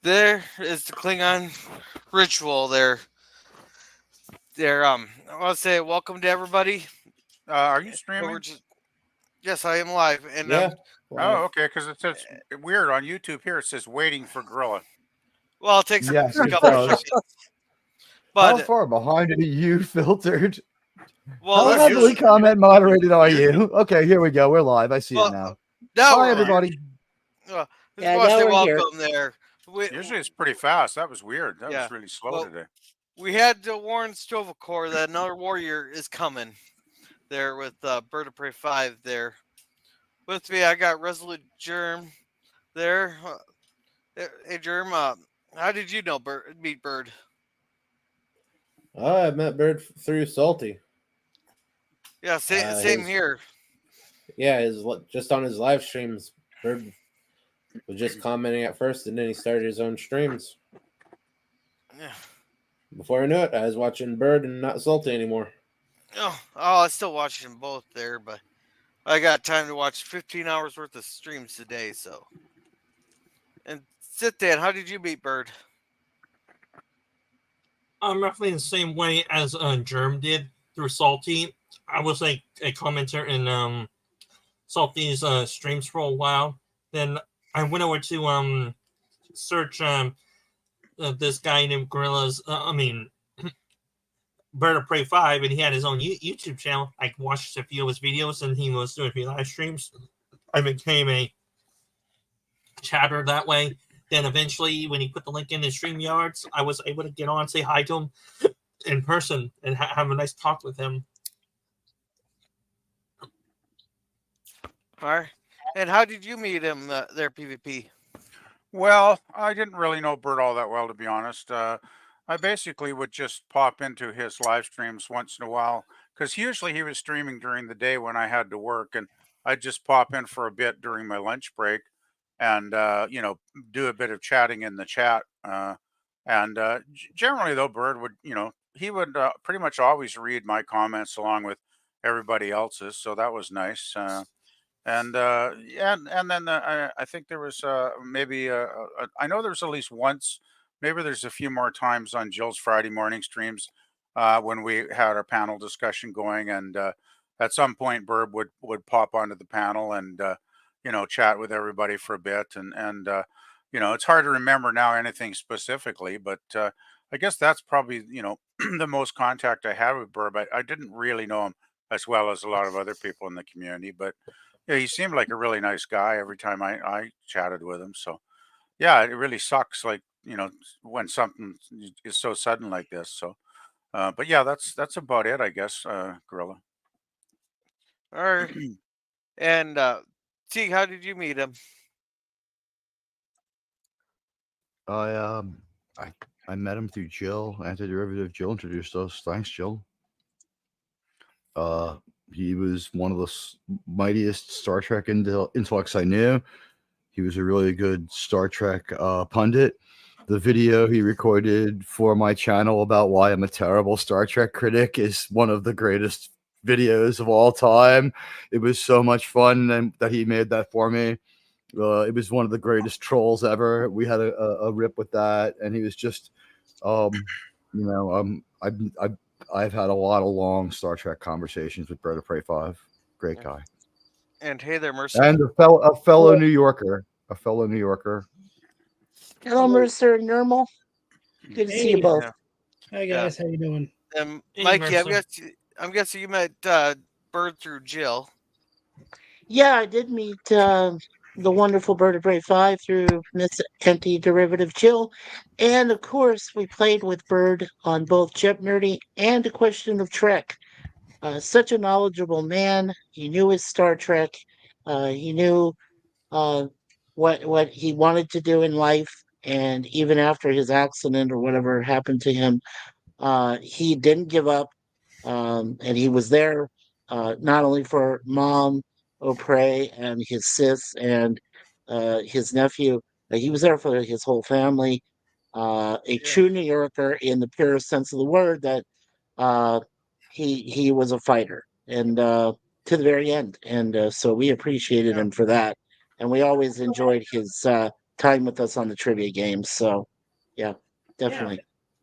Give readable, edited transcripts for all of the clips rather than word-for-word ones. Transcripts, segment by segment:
There is the Klingon ritual. I want to say welcome to everybody. Are you We're streaming? just yes, I am live, and Yeah, Oh, live. okay. Because it says weird on YouTube here. It says waiting for Gorilla. well, it takes Yes, a it couple does. seconds, How but far behind are you filtered? well, How Well, this heavily is usually, comment moderated are usually, you? Okay, here we go. We're live. I see it well now. now Hi, we're yeah, live. everybody. Just Yeah, want to now say we're here. welcome there. usually it's pretty fast. That was weird. That Yeah, was really slow well, today. we had to warn Stovacor that another warrior is coming. There with Birdoprey 5 there with me. I got Resolute Germ there. Hey Germ, how did you know meet Bird? I met Bird through Salty. Yeah, same His here. yeah, his just on his live streams. Bird was just commenting at first, and then he started his own streams. Yeah. Before I knew it, I was watching Bird and not Salty anymore. I still watch them both there, but I got time to watch 15 hours worth of streams today. So, and sit Dan, how did you meet Bird? I'm roughly the same way as Germ did through Salty. I was like a commenter in Salty's streams for a while. Then I went over to search this guy named Gorillas. Bird of Prey 5, and he had his own YouTube channel. I watched a few of his videos, and he was doing a few live streams. I became a chatter that way. Then eventually, when he put the link in his StreamYards, I was able to get on, say hi to him in person, and have a nice talk with him. All right. And how did you meet him there, PvP? Well, I didn't really know Bird all that well, to be honest. I basically would just pop into his live streams once in a while because usually he was streaming during the day when I had to work, and I'd just pop in for a bit during my lunch break and do a bit of chatting in the chat. Generally, though, Bird would he would pretty much always read my comments along with everybody else's, so that was nice. And then I think there was maybe I know there's at least once, maybe there's a few more times on Jill's Friday morning streams when we had our panel discussion going, and at some point Burb would pop onto the panel and chat with everybody for a bit, and it's hard to remember now anything specifically, but I guess that's probably the most contact I had with Burb. I didn't really know him as well as a lot of other people in the community, but yeah, he seemed like a really nice guy every time I chatted with him. So yeah, it really sucks, like when something is so sudden like this. So, but yeah, that's about it, I guess. Gorilla. All right. And Teague, how did you meet him? I I met him through Jill. Antiderivative Jill introduced us. Thanks, Jill. He was one of the mightiest Star Trek intellects I knew. He was a really good Star Trek pundit. The video he recorded for my channel about why I'm a terrible Star Trek critic is one of the greatest videos of all time. It was so much fun that he made that for me. It was one of the greatest trolls ever. We had a rip with that, and he was just, I've had a lot of long Star Trek conversations with Birdoprey 5. Great guy. And hey there, Mercy. And a fellow New Yorker. A fellow New Yorker. Hello, Mercer and Normal. Good to see you both. Yeah. Hi guys, how you doing? Mikey, Mercer. I'm guessing you met Bird through Jill. Yeah, I did meet the wonderful Birdoprey 5 through Miss Anti-Derivative Jill. And of course, we played with Bird on both Jet Nerdy and A Question of Trek. Such a knowledgeable man. He knew his Star Trek. He knew uh, what he wanted to do in life. And even after his accident or whatever happened to him, he didn't give up. And he was there not only for Mom O'Prey and his sis and his nephew, but he was there for his whole family. A true New Yorker in the purest sense of the word. That uh, he was a fighter and to the very end, and so we appreciated him for that. And we always enjoyed his time with us on the trivia games. So, yeah, definitely.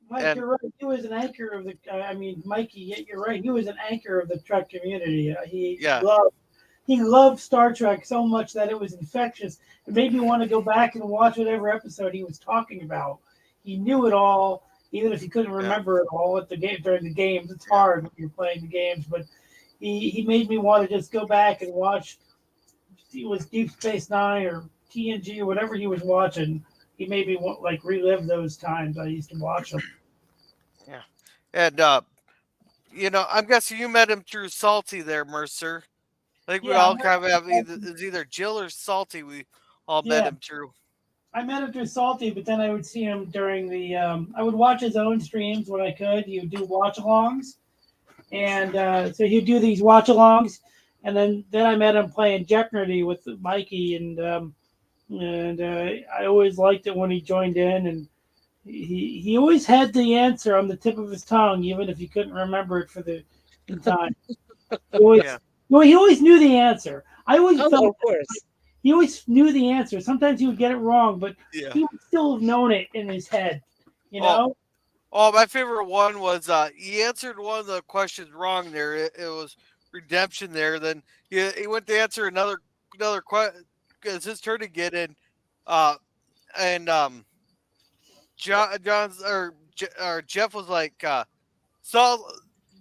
Mike, And- you're right. He was an anchor of the. I mean, Mikey, you're right. He was an anchor of the Trek community. Yeah. He loved Star Trek so much that it was infectious. It made me want to go back and watch whatever episode he was talking about. He knew it all, even if he couldn't remember it all at the game during the games. It's hard when you're playing the games, but he made me want to just go back and watch. It was Deep Space Nine or TNG or whatever he was watching. He made me want like relive those times I used to watch them. And I'm guessing you met him through Salty there, Mercer. I think we Yeah, all I kind of have it's either Jill or Salty. We all met Yeah. him through. I met him through Salty, but then I would see him during the. I would watch his own streams when I could. He would do watch-alongs, and so he'd do these watch-alongs, and then I met him playing Jeopardy with Mikey, and I always liked it when he joined in, and he always had the answer on the tip of his tongue, even if he couldn't remember it for the time. He always, Yeah. well, he always knew the answer. I always Oh, felt of course. he always knew the answer. Sometimes he would get it wrong, but Yeah. he would still have known it in his head. You know? Oh, my favorite one was he answered one of the questions wrong there. It was redemption there. Then he went to answer another question. It's his turn to get in. John's or Jeff was like, "So,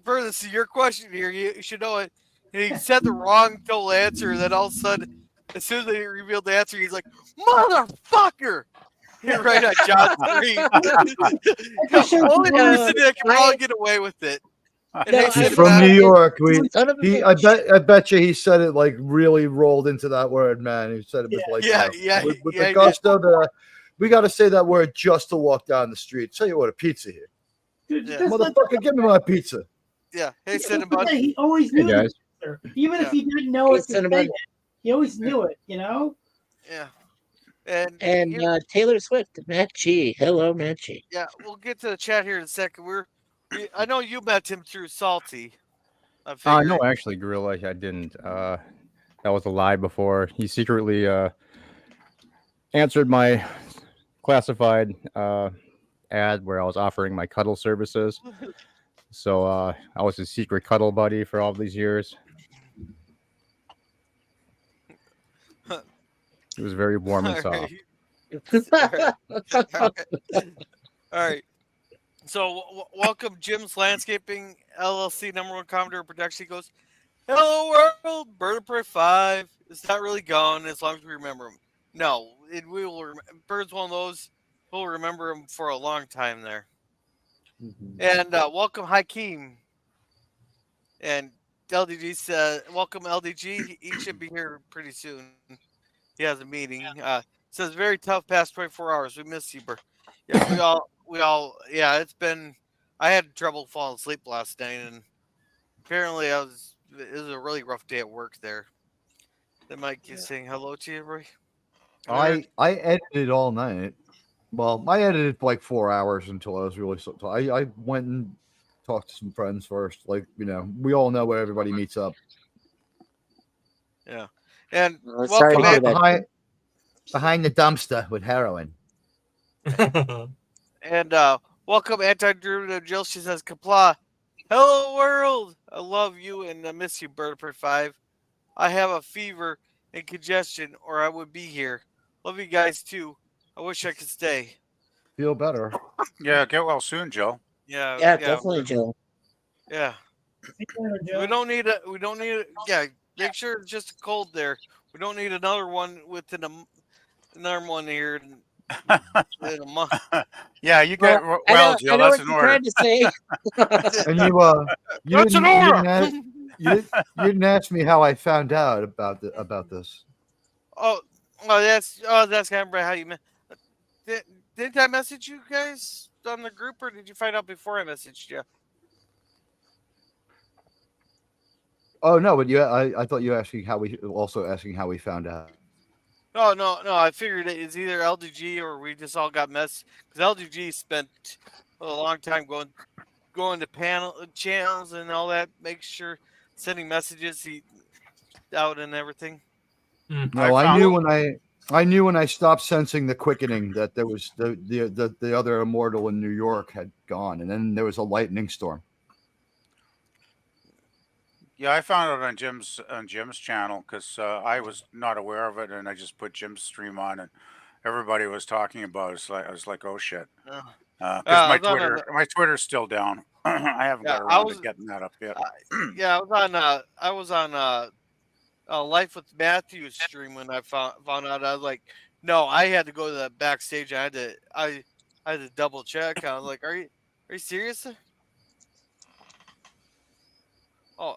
for this is your question here. You should know it." And he said the wrong total answer. And then all of a sudden, as soon as they revealed the answer, he's like, "Motherfucker!" You're right on John's screen. Only person that can probably get away with it. And No, he I- said He's it from back- New York. Son of a I bitch. bet you he said it like really rolled into that word, man. He said it with like with he the gusto that we got to say that word just to walk down the street. Tell you what, a pizza here, Dude, Yeah. just like motherfucker. Give me my pizza. Yeah, hey, that. Cinnabon. He always knew the guys. answer. Even if Yeah. he didn't know Hey, it to say Cinnabon. it, he always knew it, you know? Yeah, and And Taylor Swift, Matt G. Hello, Matt G. yeah, we'll get to the chat here in a second. I know you met him through Salty. I No, actually, Gorilla, I didn't. That was a lie before. He secretly answered my classified ad where I was offering my cuddle services. So I was his secret cuddle buddy for all these years. It was very warm and soft. All right. So welcome, Jim's Landscaping LLC, #1 Commodore production. He goes, "Hello world, Birdoprey 5. It's not really gone as long as we remember him. No, we will. Bird's one of those. We'll remember him for a long time there. And welcome, Hakeem. And LDG said, welcome, LDG. He should be here pretty soon. He has a meeting. Says very tough past 24 hours. We miss you, bro. Yeah, we all. Yeah, it's been. I had trouble falling asleep last night, and apparently it was a really rough day at work there. They might be saying hello to you, Roy. I edited all night. Well, I edited for like 4 hours until I was really so. I went and talked to some friends first. Like we all know where everybody meets up. Yeah, and Well, sorry to hear that. Behind the dumpster with heroin. And welcome, anti-derivative Jill. She says, "Kapla, hello world. I love you and I miss you, Birdoprey 5. I have a fever and congestion, or I would be here. Love you guys too. I wish I could stay." Feel better. Yeah, get well soon, Joe. Yeah, Yeah, definitely, Jill. Yeah, we don't need a. We don't need a. Yeah, make sure it's just a cold there. We don't need another one within another one here in a month. Yeah, you get Well, well, Jill. I know That's what an you're order. trying to say. And you That's an order. you didn't ask me how I found out about this. That's kind of how you meant. Didn't I message you guys on the group, or did you find out before I messaged you? Oh no, but I thought you were asking how we found out. No. I figured it's either LDG or we just all got messed because LDG spent a long time going to panel channels and all that, make sure sending messages out and everything. No, I knew when I knew when I stopped sensing the quickening that there was the other immortal in New York had gone, and then there was a lightning storm. Yeah, I found it on Jim's channel because I was not aware of it, and I just put Jim's stream on, and everybody was talking about it. So I was like, "Oh shit," Uh, because I was on a, My Twitter's still down. I haven't yeah, got around to getting that up yet. yeah, I was on Life with Matthew's stream when I found out. I was like, no, I had to go to the backstage. I had to double check. I was like, are you serious? Oh,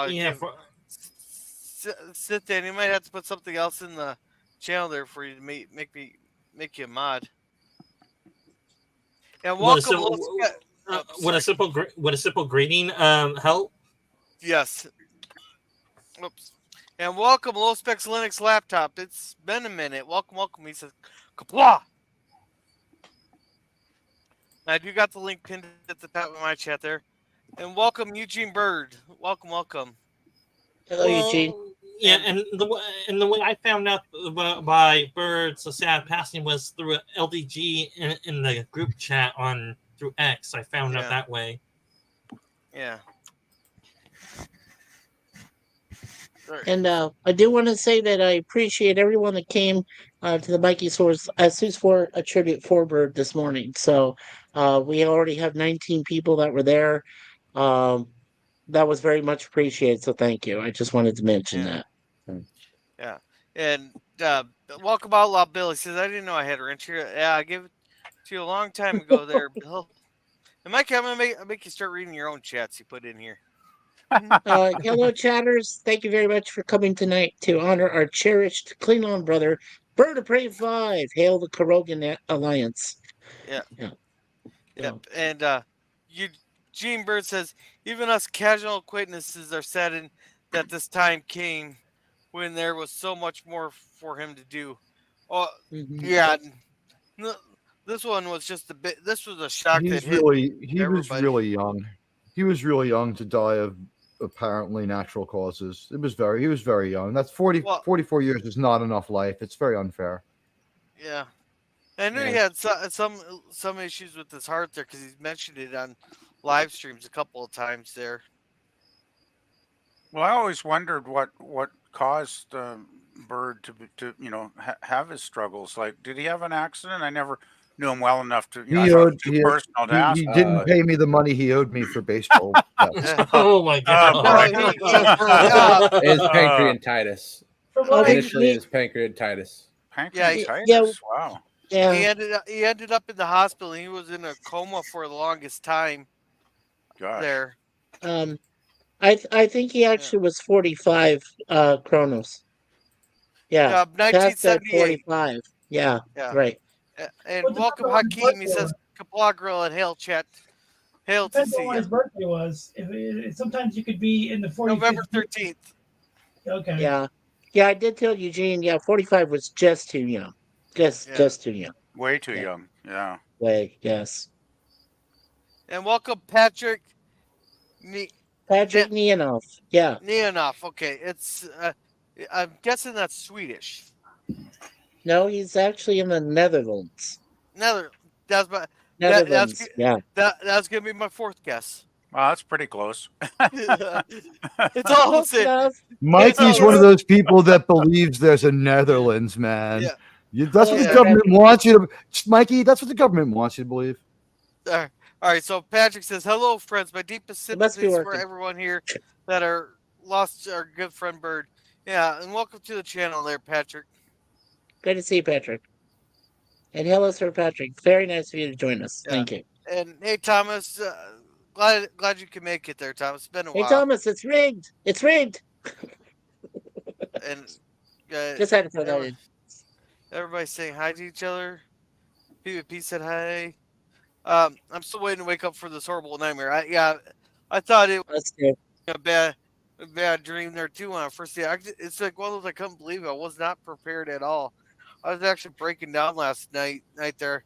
Yeah, give, sit there. You might have to put something else in the channel there for you to make you a mod. And welcome, would a simple greeting help? Yes. Oops. And welcome, Low Specs Linux Laptop. It's been a minute. Welcome. He says, Kapla! I do got the link pinned at the top of my chat there. And welcome, Eugene Bird. Welcome. Hello, Eugene. Yeah, and the way I found out by Bird's sad passing was through LDG in the group chat through X. I found out that way. Yeah. And I do want to say that I appreciate everyone that came to the Mikey Source Sus for a tribute for Bird this morning. So we already have 19 people that were there. That was very much appreciated. So thank you. I just wanted to mention that. Yeah. And welcome, Outlaw Bill. He says, I didn't know I had a wrench here. Yeah, I gave it to you a long time ago there, Bill. And Mike, I'm going to make you start reading your own chats you put in here. Hello, chatters. Thank you very much for coming tonight to honor our cherished Klingon brother, Birdoprey 5. Hail the Karogan Alliance. Yeah. Yeah. And Eugene Bird says, even us casual acquaintances are saddened that this time came when there was so much more for him to do. Oh, yeah. This one was just a bit. This was a shock. He was really young. He was really young to die of apparently natural causes. He was very young. That's 44 years is not enough life. It's very unfair. Yeah. I knew he had some issues with his heart there because he's mentioned it on live streams a couple of times there. Well, I always wondered what caused Bird to have his struggles. Like, did he have an accident? I never knew him well enough to personal to ask. He didn't pay me the money he owed me for baseball. Oh my god! His pancreatitis. Initially, his pancreatitis. Pancreatitis. Wow. Yeah. He ended up in the hospital. He was in a coma for the longest time. Gosh. There. I think he actually was 45. Kronos. Yeah. 1978. 45. Yeah. Right. And welcome, Hakeem. He says, Kapla Grill and hail chat. Hail to see when his birthday was. Sometimes you could be in the 40s. November 13th. Okay. Yeah. Yeah, I did tell Eugene, 45 was just too young. Just too young. Way too young. Yeah. Yes. And welcome, Patrick. Patrick Neonoff. Yeah. Neonoff. Okay. It's I'm guessing that's Swedish. No, he's actually in the Netherlands. Netherlands. Netherlands. That's gonna be my fourth guess. Well, that's pretty close. It's all the same. Mikey's one of those people that believes there's a Netherlands, man. Yeah. That's what the government wants you to, Mikey. That's what the government wants you to believe. All right. So Patrick says, "Hello, friends. My deepest sympathies for everyone here that are lost our good friend Bird. Yeah, and welcome to the channel, there, Patrick. Good to see you, Patrick. And hello, Sir Patrick. Very nice of you to join us. Thank you. And hey, Thomas. Glad you could make it there, Thomas. It's been a while. Hey, Thomas. It's rigged. It's rigged. And just had to throw that in. Everybody's saying hi to each other. PvP said hi. I'm still waiting to wake up for this horrible nightmare. I thought it was a bad dream there too on first day. It's like one of those I couldn't believe. I was not prepared at all. I was actually breaking down last night there.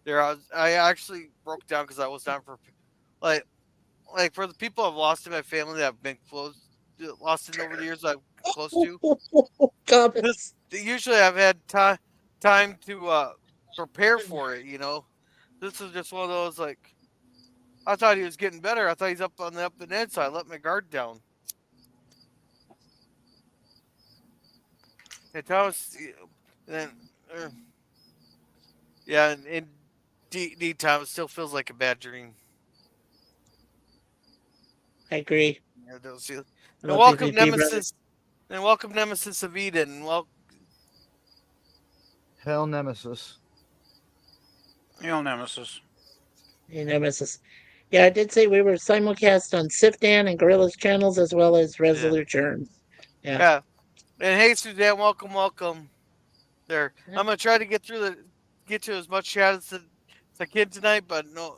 I actually broke down because I was not prepared. Like for the people I've lost in my family that have been lost in over the years I'm close to. usually I've had time to prepare for it. This is just one of those like I thought he was getting better. I thought he's up on the up and in, so I let my guard down. And Thomas, then yeah, and D Thomas still feels like a bad dream. I agree. Yeah, don't see. I And don't think welcome we'd be brothers. Nemesis, and welcome Nemesis of Eden. Well, Hell, Nemesis. Nemesis. Hey, Nemesis. Yeah, I did say we were simulcast on Sifdan and Gorilla's channels as well as Resolute Germs. Yeah. yeah. And hey, Suzanne, welcome. There, I'm gonna try to get to as much chat as I can tonight, but no,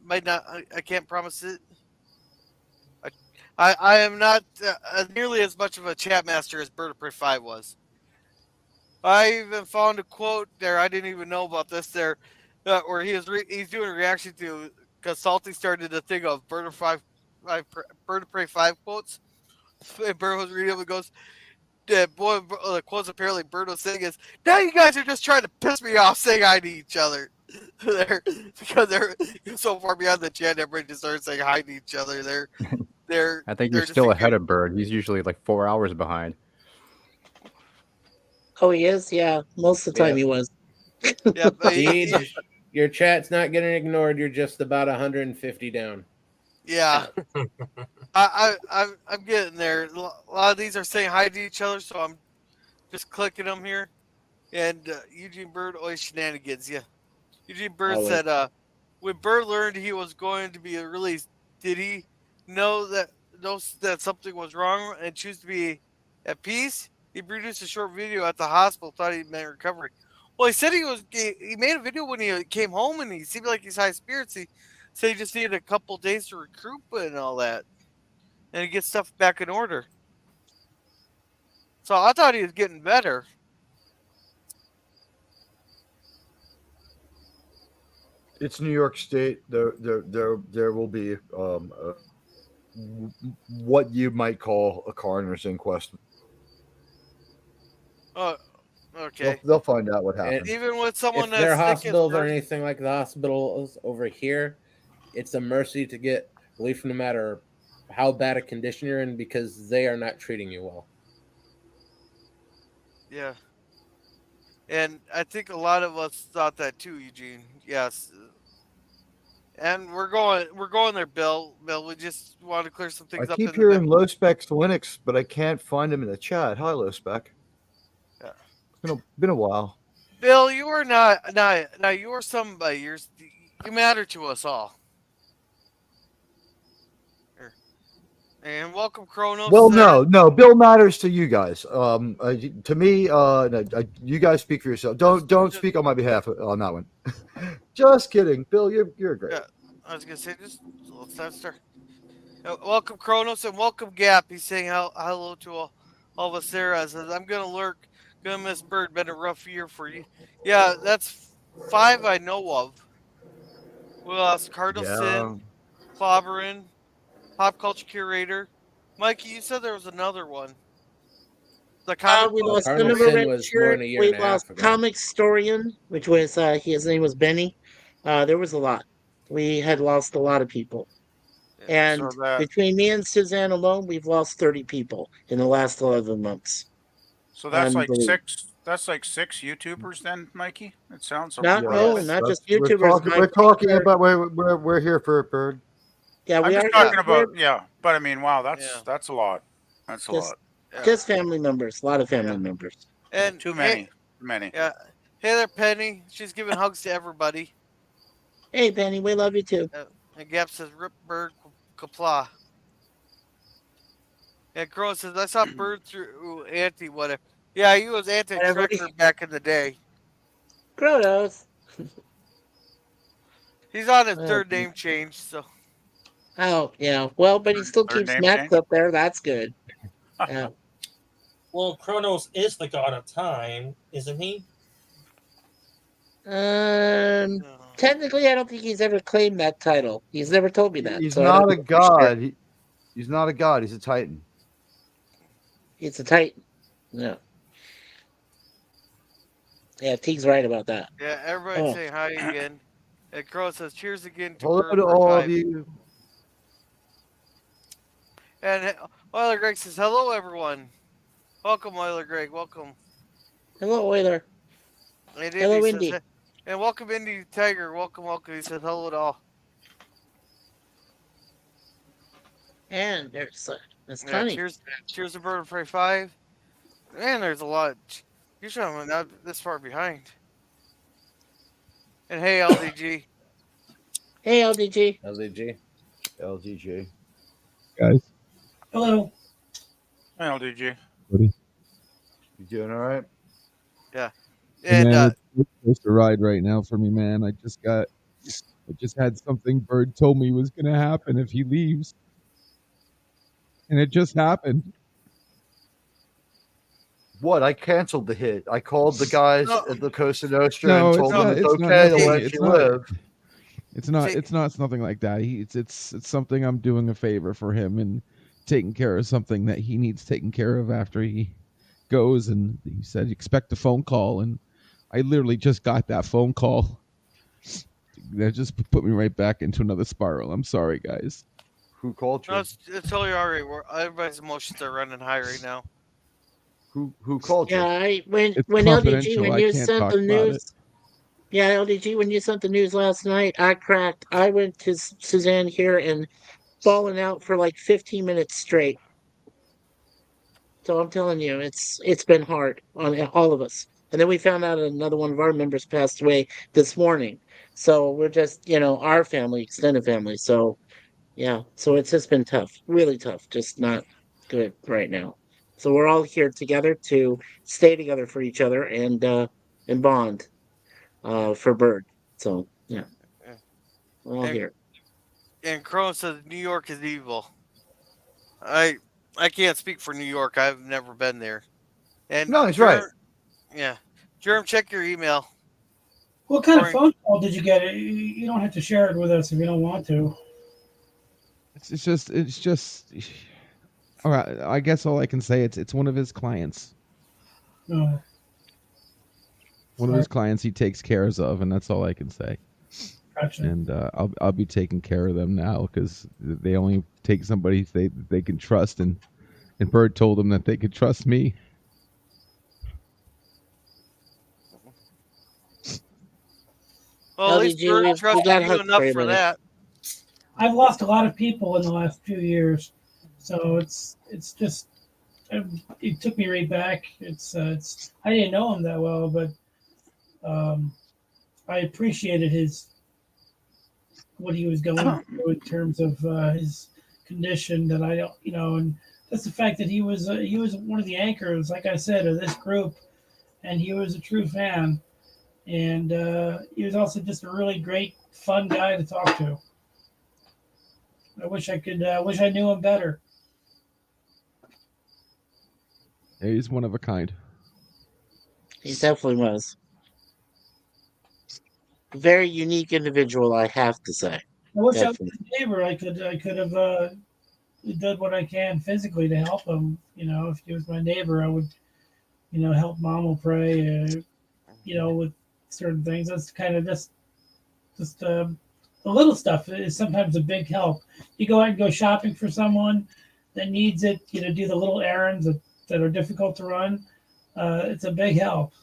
might not. I can't promise it. I am not nearly as much of a chat master as Birdoprey 5 was. I even found a quote there. I didn't even know about this there, where he's doing a reaction to because Salty started a thing of Birdoprey 5 quotes. And Bird was reading them and goes, the quotes apparently Bird was saying is, now you guys are just trying to piss me off saying hi to each other. Because they're so far beyond the chat, everybody just started saying hi to each other. I think you're still ahead of Bird. He's usually like 4 hours behind. Oh, he is? Yeah. Most of the time he was. Yeah, but Deej, your chat's not getting ignored. You're just about 150 down. yeah. I'm getting there. A lot of these are saying hi to each other, so I'm just clicking them here. And Eugene Bird, always shenanigans. Yeah. Eugene Bird Always. said, when Bird learned he was going to be released, did he know that something was wrong and choose to be at peace? He produced a short video at the hospital, thought he meant recovery. Well, he said he made a video when he came home and he seemed like he's high spirits. He said he just needed a couple days to recoup and all that, and to get stuff back in order. So I thought he was getting better. It's New York State. There will be what you might call a coroner's inquest. Oh, okay. They'll find out what happened. Even with someone If their that's thick as hospitals are Bird- anything like the hospitals over here, it's a mercy to get relief no matter how bad a condition you're in because they are not treating you well. Yeah. And I think a lot of us thought that too, Eugene. Yes. And we're going there, Bill. Bill, we just want to clear some things I up. keep hearing low specs Linux, but I can't find him in the chat. Hi, low spec. Yeah. It's been a while. Bill, you are not you are somebody. You matter to us all. Here. And welcome, Kronos. Well, there. no, Bill matters to you guys. To me, you guys speak for yourself. Don't speak on my behalf on that one. Just kidding, Bill. You're great. Yeah, I was gonna say just let's start. Welcome, Kronos, and welcome, Gap. He's saying hello to all of us there. I says I'm gonna lurk. Gonna miss Bird. Been a rough year for you. Yeah, that's 5 I know of. We lost Cardinal Sin, Clobberin, Pop Culture Curator. Mikey, you said there was another one. The comic We lost Cardinal Senator Sin Red was more Shirt. than a year We and a half lost ago. Comic Storian, which was his name was Benny. There was a lot. We had lost a lot of people. And So that between me and Suzanne alone, we've lost 30 people in the last 11 months. so that's like Unbelievable. six. That's like 6 YouTubers then, Mikey. It sounds Not ridiculous. not just We're YouTubers. talking about we're here for it, Bird. Yeah, I'm we just are talking about but I mean, wow, Yeah. that's a lot. That's a Just- lot. just family members. A lot of family Yeah. members. and Too hey- many. yeah. Hey there, Penny. She's giving hugs to everybody. Hey, Benny, we love you too. And Gap says, "Rip Bird Kapla." And Crow says, "I saw Bird through anti whatever." Yeah, he was anti-trucker back in the day. Kronos. He's on his Oh, third geez. name change, so Oh, yeah. Well, but he still Third keeps name Max change? up there. That's good. Yeah. Well, Kronos is the god of time, isn't he? Technically, I don't think he's ever claimed that title. He's never told me that. He's so I don't not a know for sure. god. He's not a god. He's a titan. He's a Titan. Yeah. Yeah, Teague's right about that. Yeah, everybody's Oh. saying hi again. And Crow says, cheers again to Hello Bird to for all of 5. you. And Oiler Greg says, hello, everyone. Welcome, Oiler Greg. Welcome. Hello, Oiler. And Hello, Indy Indy. says, and welcome, Indy Tiger. Welcome, welcome. He says, hello to all. And there's Yeah, Connie. cheers to Birdoprey 5. Man, there's a lot. Usually I'm not this far behind. And hey, LDG. Hey, LDG. LDG. LDJ. Guys, Hello. Hey, LDG. buddy. You doing all right? Yeah. Hey, And man, it's supposed to ride right now for me, man. I just had something Bird told me was gonna happen if he leaves, and it just happened. What? I canceled the hit. I called the guys No. at the Costa Nostra No, and it's told them not. it's It's not okay to nothing. let It's you not. live. It's not. See- It's not something like that. It's something I'm doing a favor for him and taking care of something that he needs taken care of after he goes. And he said expect a phone call, and I literally just got that phone call. That just put me right back into another spiral. I'm sorry, guys. Who called you? No, it's totally alright. Everybody's emotions are running high right now. Who called you? Yeah, It's when LDG, confidential. when I you can't sent talk the about news, yeah, LDG, when you sent the news last night, I cracked. I went to Suzanne here and fallen out for like 15 minutes straight. So I'm telling you, it's been hard on all of us. And then we found out another one of our members passed away this morning. So we're just, our family, extended family. So yeah, so it's just been tough, really tough, just not good right now. So we're all here together to stay together for each other and bond for Bird. So yeah, Yeah. we're all And, here. and Crow says New York is evil. I can't speak for New York. I've never been there. And No, he's right. Yeah. Germ, check your email. What kind of Or- phone call did you get? You don't have to share it with us if you don't want to. It's just. All right, I guess all I can say it's one of his clients. No. One of his clients he takes cares of, and that's all I can say. Gotcha. And I'll be taking care of them now because they only take somebody they can trust, and Bird told them that they could trust me. Well, at least LDG, Bird we trusted got you hooked enough for you, for buddy. that. I've lost a lot of people in the last few years, so it's just it took me right back. It's I didn't know him that well, but I appreciated what he was going through in terms of his condition. That I don't, and that's the fact that he was one of the anchors, like I said, of this group, and he was a true fan, and he was also just a really great, fun guy to talk to. I wish I knew him better. Yeah, he's one of a kind. He definitely was. Very unique individual, I have to say. I wish Definitely. I was his neighbor. I could have done what I can physically to help him. If he was my neighbor, I would, help Mama pray. With certain things. That's kind of just the little stuff is sometimes a big help. You go out and go shopping for someone that needs it. Do the little errands that are difficult to run. It's a big help.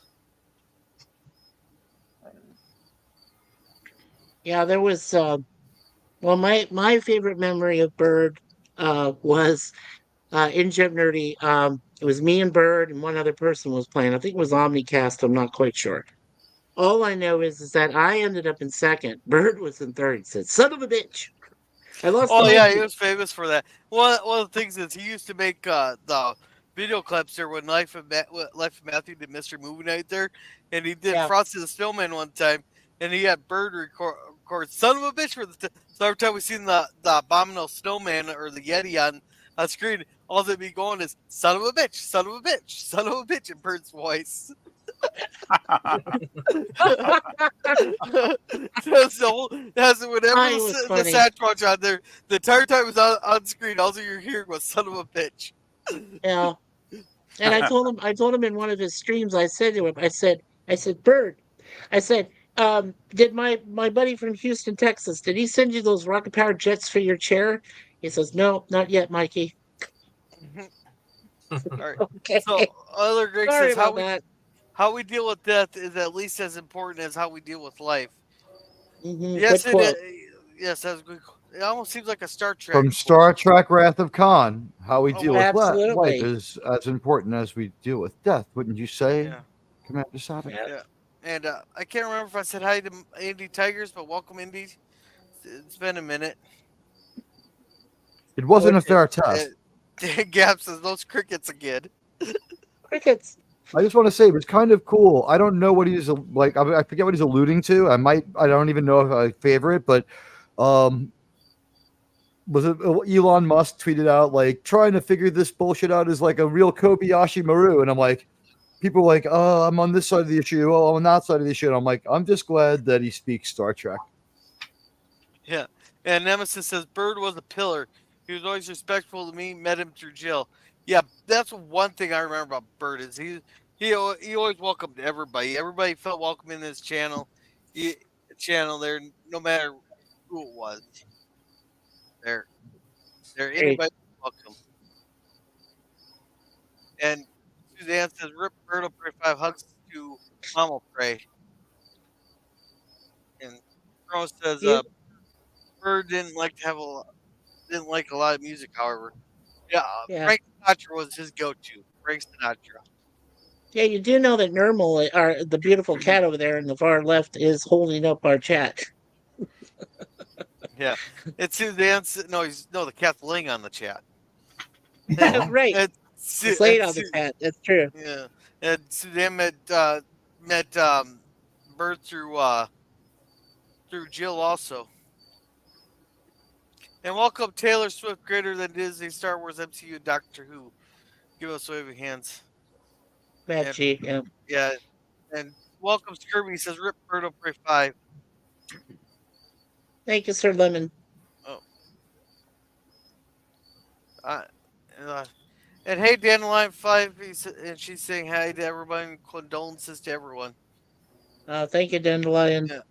Yeah, there was well, my favorite memory of Bird was in Jim Nerdy. It was me and Bird and one other person was playing. I think it was Omnicast. I'm not quite sure. All I know is that I ended up in second. Bird was in third. He said, "Son of a bitch." I lost Oh the yeah, mic. he was famous for that. One of the things is he used to make the video clips there when Life of Matthew did Mystery Movie Night there, and he did Yeah. Frosty the Snowman one time, and he had Bird record "Son of a bitch" for so every time we seen the abominable snowman or the Yeti on screen, all that be going is "Son of a bitch, son of a bitch, son of a bitch" in Bird's voice. So whenever Ah, it was the funny. Sasquatch on there, the entire time it was on screen, all you're hearing was "son of a bitch." Yeah. And I told him in one of his streams, I said to him, I I said, Bird. I said, did my buddy from Houston, Texas, did he send you those rocket powered jets for your chair? He says, no, not yet, Mikey. All right. Okay. So other Greg Sorry says about that. how we deal with death is at least as important as how we deal with life. Yes, Good quote. Yes, that's good. It almost seems like a Star Trek. From Star Trek Wrath of Khan, how we deal with life Absolutely. is as important as we deal with death, wouldn't you say, Yeah. Commander Savage? Yeah. Yeah. And I can't remember if I said hi to Indy Tigers, but welcome, Indy. It's been a minute. It wasn't a fair test. Gap says those crickets again. Crickets. I just want to say it was kind of cool. I don't know what he's like. I forget what he's alluding to. I don't even know if I favor it, but was it Elon Musk tweeted out like trying to figure this bullshit out is like a real Kobayashi Maru, and I'm like, people are like, oh, I'm on this side of the issue, oh, I'm on that side of the issue. And I'm like, I'm just glad that he speaks Star Trek. Yeah. And Nemesis says Bird was a pillar. He was always respectful to me. Met him through jail. Yeah, that's one thing I remember about Bird is he always welcomed everybody. Everybody felt welcome in his channel. Channel there, no matter who it was. There anybody welcome. And Suzanne says Rip Birdoprey 5 hugs to Mama Prey. And Rose says Bird didn't like a lot of music, however. Yeah, Frank Sinatra was his go-to. Frank Sinatra. Yeah, you do know that Nermal, the beautiful cat over there in the far left, is holding up our chat. Yeah, it's Suzanne. No, the cat's laying on the chat. Right. It's laying on the chat. That's true. Yeah, and Suzanne met Bird through Jill also. And welcome Taylor Swift, greater than Disney, Star Wars, MCU, Doctor Who. Give us a wave of hands. Yeah. Yeah, and welcome Skirby says Rip Birdoprey 5. Thank you, Sir Lemon. Oh. And hey, Dandelion 5, and she's saying hi to everybody and condolences to everyone. Thank you, Dandelion. Yeah.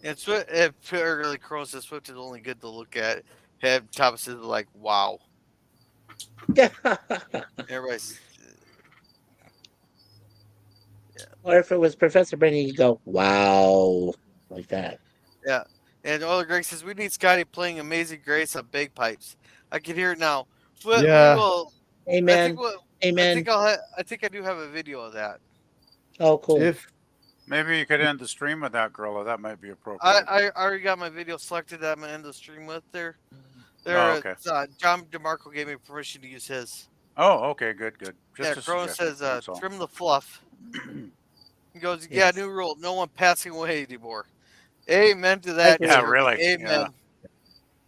And Swift, really Crow says Swift is only good to look at. Thomas is like, wow. Everybody's. Yeah. Or if it was Professor Benny, you go, wow, like that. Yeah. And Oiler Greg says, we need Scotty playing Amazing Grace on bagpipes. I can hear it now. But Yeah. We will. Amen. Amen. I think I do have a video of that. Oh, cool. If maybe you could end the stream with that, Gorilla. That might be appropriate. I already got my video selected that I'm going to end the stream with there. Okay. John DeMarco gave me permission to use his. Oh, okay. Good. Just Crow says, trim the fluff. He goes, yeah, new rule. No one passing away anymore. Amen to that. Yeah, really. Amen. Yeah.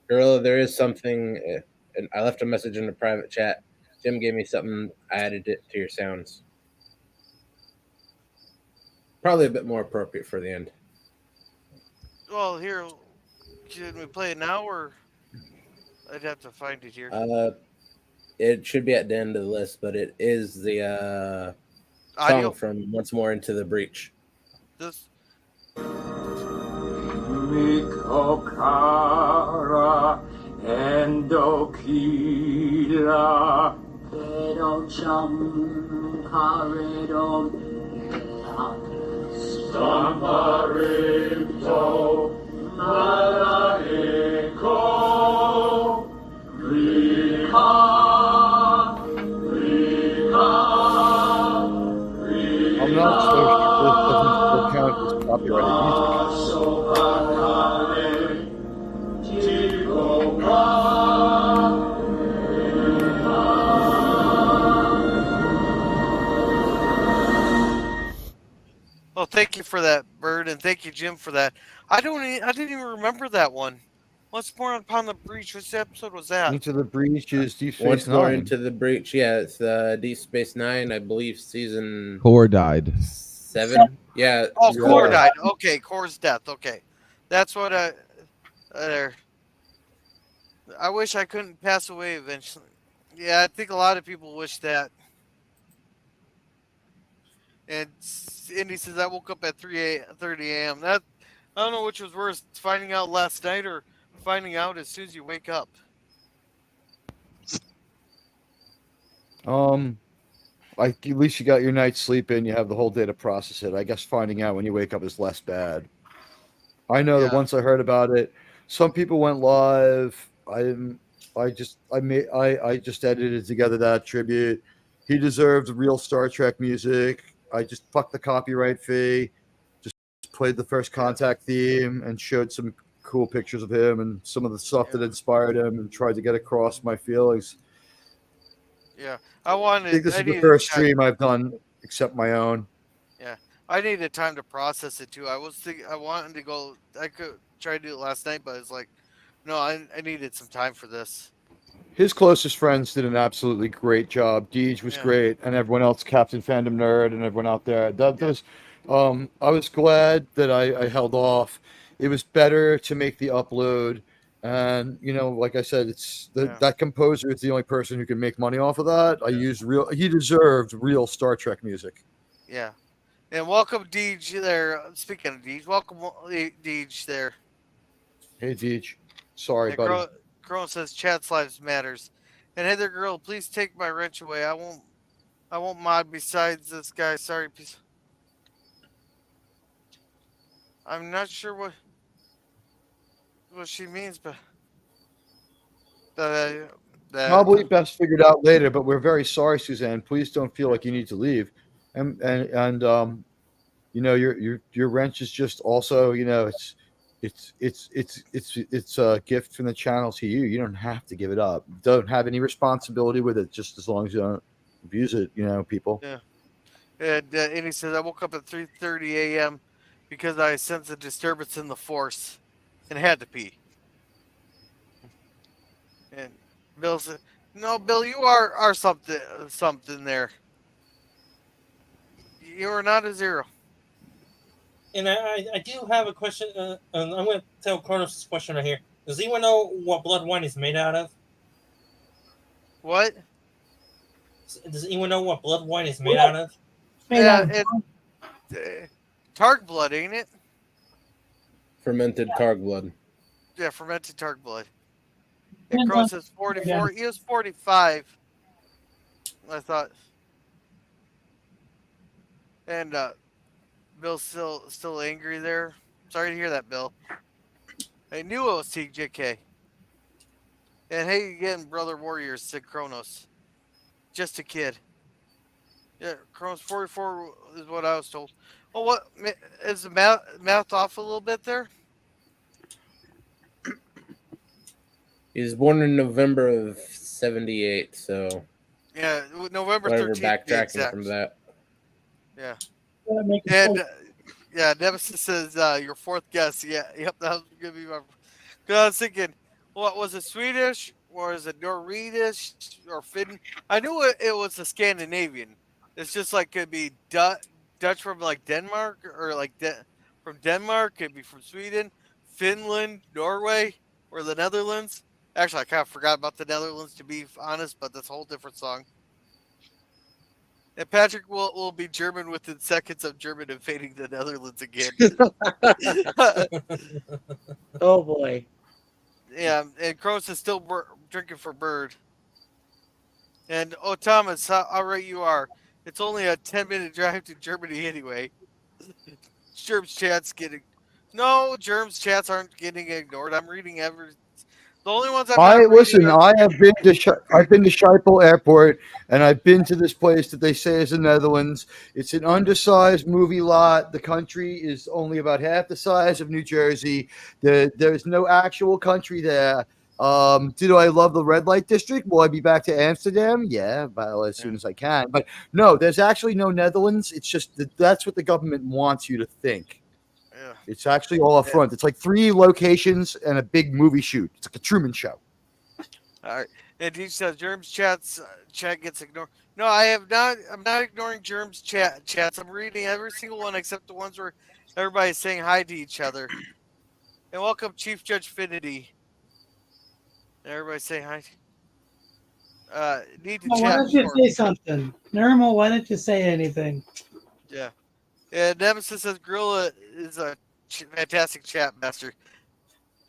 Gorilla, there is something, and I left a message in the private chat. Jim gave me something. I added it to your sounds. Probably a bit more appropriate for the end. Well, here, can we play it now, or I'd have to find it here? It should be at the end of the list, but it is the Audio song from Once More Into the Breach. This. Mikokara Endokila Pedocham Paredom Stamparito Malaiko Rika I'm not so sure this doesn't still count as copyrighted Well, thank you for that, Bird, and thank you, Jim, for that. I didn't even remember that one. Once More Upon the Breach. Which episode was that? Into the Breach is Deep Space Once More Nine. Into the Breach. Yeah, it's Deep Space Nine, I believe, season Core died. 7. Yeah. Oh, Core died. Okay, Core's death. Okay, that's what I wish I couldn't pass away eventually. Yeah, I think a lot of people wish that. And Indy says I woke up at 3:30 a.m. That I don't know which was worse, finding out last night or finding out as soon as you wake up. Like at least you got your night's sleep in. You have the whole day to process it. I guess finding out when you wake up is less bad. I know that Yeah. once I heard about it, some people went live. I just edited together that tribute. He deserved real Star Trek music. I just fucked the copyright fee. Just played the first contact theme and showed some cool pictures of him and some of the stuff that inspired him and tried to get across my feelings. Yeah. I think this is the first stream I've done except my own. Yeah. I needed time to process it too. I was thinking I wanted to go. I could try to do it last night, but it's like, no, I needed some time for this. His closest friends did an absolutely great job. Deej was great, and everyone else, Captain Fandom Nerd, and everyone out there. I was glad that I held off. It was better to make the upload, and like I said, that composer is the only person who can make money off of that. I used real. He deserved real Star Trek music. Yeah. And welcome, Deej, there. Speaking of Deej, welcome, Deej, there. Hey, Deej. Sorry, buddy. Crow says chat's lives matters. And hey there, girl, please take my wrench away. I won't mod besides this guy. Sorry, peace. I'm not sure what she means, but that Probably best figured out later, but we're very sorry, Suzanne. Please don't feel like you need to leave. And your wrench is just also, it's a gift from the channel to you. You don't have to give it up. Don't have any responsibility with it, just as long as you don't abuse it, people. Yeah. And he says I woke up at 3:30 a.m. because I sensed a disturbance in the force and had to pee. And Bill said, "No, Bill, you are something there. You are not a zero." And I do have a question, and I'm going to tell Kronos this question right here. Does anyone know what blood wine is made out of? What? Does anyone know what blood wine is made out of? Targ blood, ain't it? Fermented targ blood. Yeah, fermented targ blood. And Crow says 44. He was 45. I thought. And Bill's still angry there. Sorry to hear that, Bill. I knew it was TJK. And hey again, Brother Warriors, said Kronos. Just a kid. Yeah, Kronos 44 is what I was told. Oh, what? Is the math off a little bit there? He was born in November of '78, so yeah, November 13th. Backtracking from that. Yeah. And yeah, Nemesis says your fourth guess. Yeah, yep, that was gonna be my. Cause I was thinking, what was it, Swedish or is it Norwegish or Finn? I knew it was a Scandinavian. It's just like could be Dutch from like Denmark or like from Denmark. Could be from Sweden, Finland, Norway, or the Netherlands. Actually, I kind of forgot about the Netherlands to be honest, but that's a whole different song. And Patrick will be German within seconds of German invading the Netherlands again. Oh boy. Yeah, and Kronos is still drinking for Bird. And oh, Thomas, how right you are. It's only a 10-minute drive to Germany anyway. Germs chats getting. No, Germs chats aren't getting ignored. I'm reading every. The only ones I have been to Schiphol Airport, and I've been to this place that they say is the Netherlands. It's an undersized movie lot. The country is only about half the size of New Jersey. There's no actual country there. Do I love the red light district? Will I be back to Amsterdam? Yeah, well, as soon as I can. But no, there's actually no Netherlands. It's just that's what the government wants you to think. Yeah. It's actually all up front. It's like 3 locations and a big movie shoot. It's like a Truman Show. All right. And he says Germs chat gets ignored. No, I have not. I'm not ignoring Germs chats. I'm reading every single one except the ones where everybody's saying hi to each other. And welcome, Chief Judge Finity. Everybody say hi. Need to chat. Why don't you say something? Normal, why don't you say anything? Yeah. And Nemesis says Gorilla is a fantastic chat master.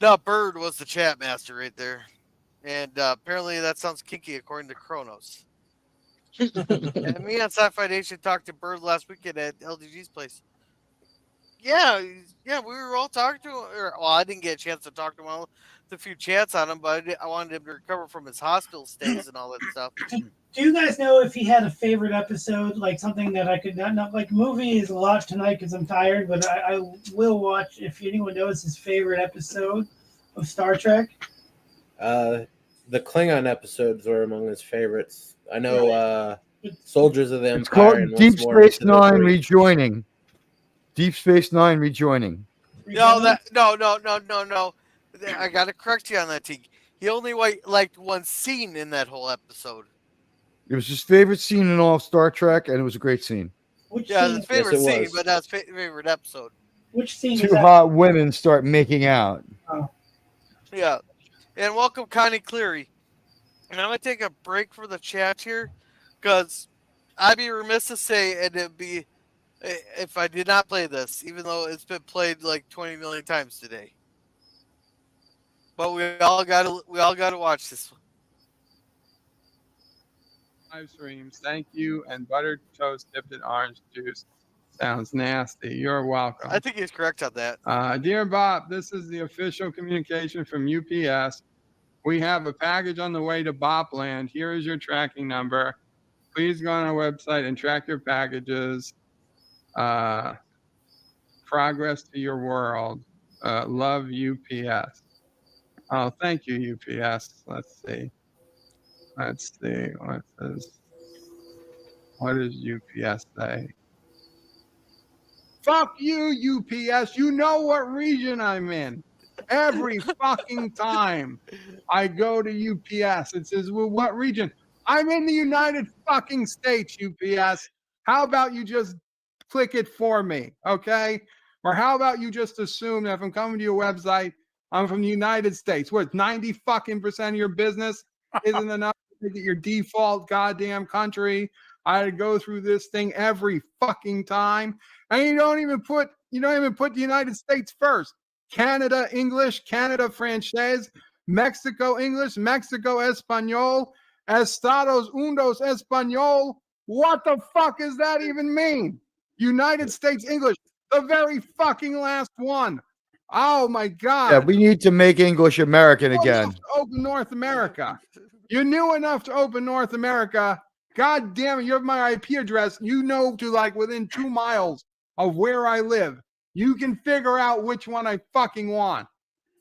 No, Bird was the chat master right there. And apparently that sounds kinky according to Kronos. And me on Sci-Fi Nation talked to Bird last weekend at LDG's place. Yeah, yeah, we were all talking to him. Well, I didn't get a chance to talk to him. I left a few chats on him, but I wanted him to recover from his hospital stays and all that stuff. Do you guys know if he had a favorite episode, like something that I could not like? Movie is a lot tonight because I'm tired, but I will watch if anyone knows his favorite episode of Star Trek. The Klingon episodes were among his favorites. I know Soldiers of the It's Empire called and Deep once more Space into the Nine Breach. rejoining. Deep Space Nine rejoining. No, no. I gotta correct you on that, Teague. He only liked one scene in that whole episode. It was his favorite scene in all of Star Trek, and it was a great scene. Which Yeah, scene? his favorite Yes, it scene, was. but not his favorite episode. Which scene is Two that? hot women start making out. Yeah. And welcome, Connie Cleary. And I'm going to take a break for the chat here because I'd be remiss to say, and it'd be if I did not play this, even though it's been played like 20 million times today. But we all got to watch this one. Live streams. Thank you. And buttered toast dipped in orange juice. Sounds nasty. You're welcome. I think he's correct on that. Dear Bob, this is the official communication from UPS. We have a package on the way to Bopland. Here is your tracking number. Please go on our website and track your packages. Progress to your world. Love UPS. Oh, thank you, UPS. Let's see. What does UPS say? Fuck you, UPS. You know what region I'm in. Every fucking time I go to UPS, it says, well, what region? I'm in the United fucking States, UPS. How about you just click it for me, okay? Or how about you just assume that if I'm coming to your website, I'm from the United States. What, 90 fucking % of your business isn't enough to make it your default goddamn country? I had to go through this thing every fucking time. And you don't even put the United States first. Canada English, Canada Francaise, Mexico English, Mexico Espanol, Estados Unidos Espanol. What the fuck does that even mean? United States English, the very fucking last one. Oh my God. Yeah, we need to make English American again. To open North America. You knew enough to open North America. God damn it, you have my IP address. You know to like within 2 miles of where I live. You can figure out which one I fucking want.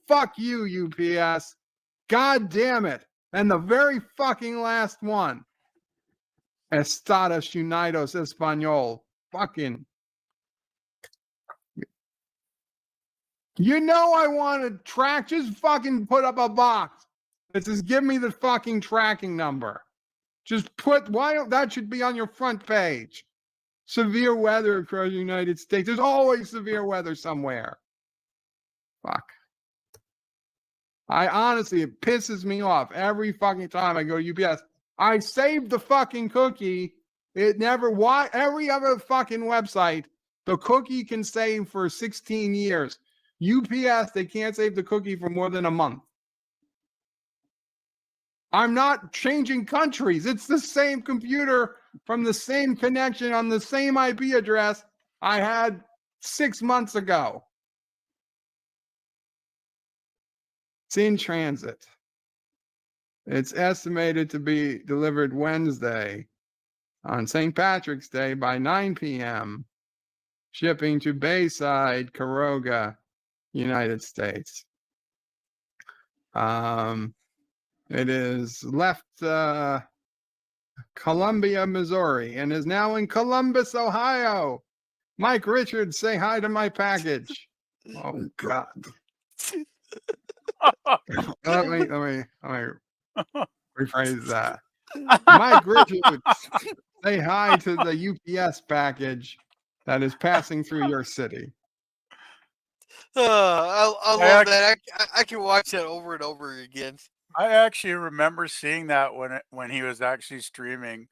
Fuck you, UPS. God damn it. And the very fucking last one. Estados Unidos Espanol. Fucking. You know I want to track. Just fucking put up a box that says give me the fucking tracking number. Just that should be on your front page. Severe weather across the United States. There's always severe weather somewhere. Fuck. It pisses me off every fucking time I go to UPS. I saved the fucking cookie. Every other fucking website, the cookie can save for 16 years. UPS, they can't save the cookie for more than a month. I'm not changing countries. It's the same computer from the same connection on the same IP address I had 6 months ago. It's in transit. It's estimated to be delivered Wednesday on St. Patrick's Day by 9 p.m. Shipping to Bayside, Caroga, United States. It is left Columbia, Missouri, and is now in Columbus, Ohio. Mike Richards, say hi to my package. Oh God. let me rephrase that. Mike Richards, say hi to the UPS package that is passing through your city. I love that. I can watch that over and over again. I actually remember seeing that when he was actually streaming.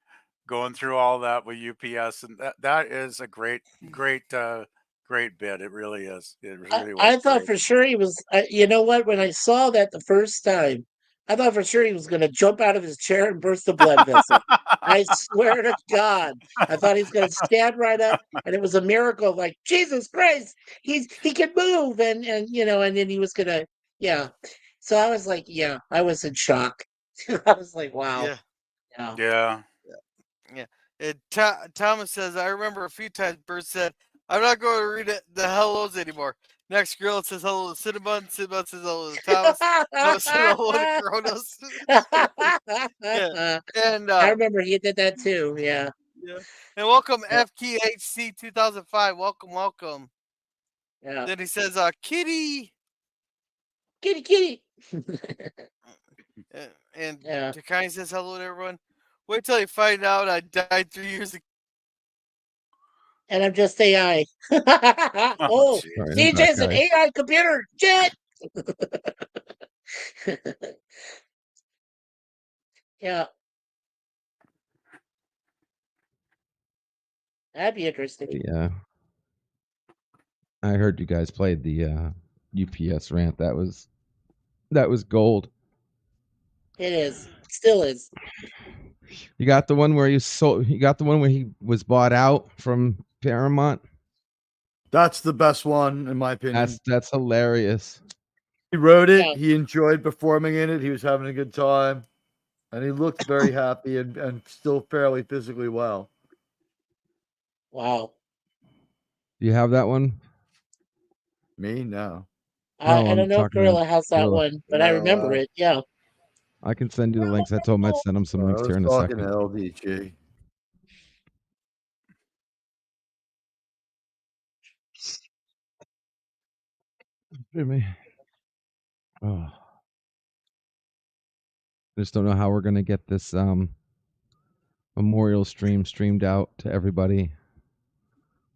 going through all that with UPS, and that is a great bit. It really is. It really was. I thought Great. for sure he was. You know what? When I saw that the first time, I thought for sure he was going to jump out of his chair and burst a blood vessel. I swear to God, I thought he was going to stand right up, and it was a miracle. Like Jesus Christ, he can move, and you know, and then he was gonna, yeah. So I was like, yeah, I was in shock. I was like, wow, Yeah. yeah. Yeah. Yeah. Thomas says, I remember a few times Bert said, I'm not going to read the hellos anymore. Next girl says hello to Cinnamon. Cinnamon says hello to Thomas. Thomas says hello to Kronos. Yeah. And I remember he did that too. Yeah. yeah. And welcome Yeah. FKHC 2005. Welcome. Yeah. Then he says, Kitty. Kitty. And Yeah. Takani says hello to everyone. Wait till you find out I died 3 years ago. And I'm just AI. Oh, Sorry, I'm DJ's an back, guys. AI computer. Jet. Yeah. That'd be interesting. Yeah. I heard you guys played the UPS rant. That was gold. It is. Still is. You got the one where you got the one where he was bought out from Paramount. That's the best one, in my opinion. That's hilarious. He wrote it. Yeah. He enjoyed performing in it. He was having a good time, and he looked very happy and still fairly physically well. Wow. Do you have that one? Me, no. I I'm don't know if talking about Gorilla has that Gorilla. one, but I remember it. Yeah. I can send you the links. I told him I'd send him some I links was here in a talking to second. LDG. Jimmy. Oh. I just don't know how we're gonna get this memorial stream streamed out to everybody.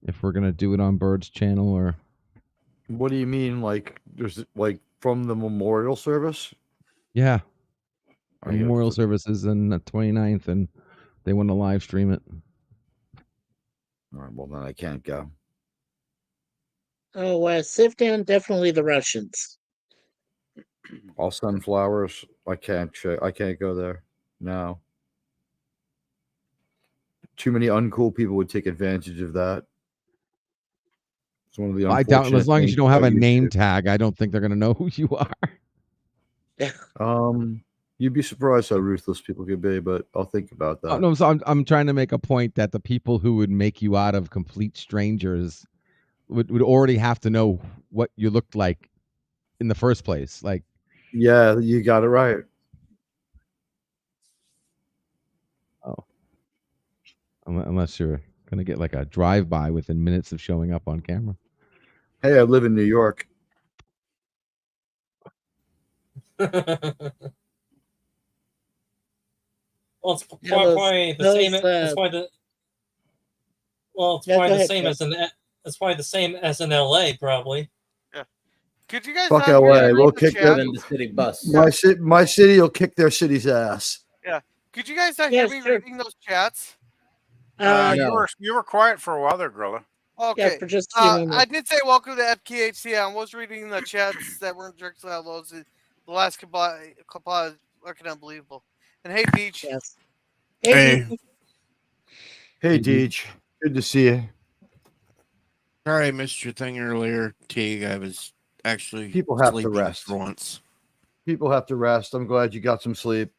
If we're gonna do it on Bird's channel or What do you mean? Like, there's like from the memorial service? yeah. Are you- Memorial services on the 29th, and they want to live stream it. All right, well then I can't go. Oh, Sifdan, definitely the Russians. All sunflowers. I can't go there. No. Too many uncool people would take advantage of that. It's one of the I doubt, unfortunate as long as things you don't have a about name YouTube. tag, I don't think they're gonna know who you are. You'd be surprised how ruthless people could be, but I'll think about that. Oh, no, so I'm trying to make a point that the people who would make you out of complete strangers would already have to know what you looked like in the first place. Like, Yeah, you got it right. unless you're gonna get like a drive-by within minutes of showing up on camera. Hey, I live in New York. Well, it's Yeah, those- probably the those, same. It's probably the. Well, it's Yeah, probably go the ahead, same Jeff. as in. It's probably the same as in LA, probably. Could you guys Fuck not hear LA. me We'll in the kick chat? them. In the city bus. My city will kick their city's ass. Yeah. Could you guys not hear Yes, me sure. reading those chats? No. You were quiet for a while there, Gorilla. Okay. for just a few moments. I did say welcome to FKHC. I was reading the chats that weren't directly out loads. The last couple are fucking unbelievable. And hey, Peach. Yes. Hey. Deej. Hey, Deej. Good to see you. Sorry, I missed your thing earlier, Teague. I was actually People have to sleeping rest for once. People have to rest. I'm glad you got some sleep.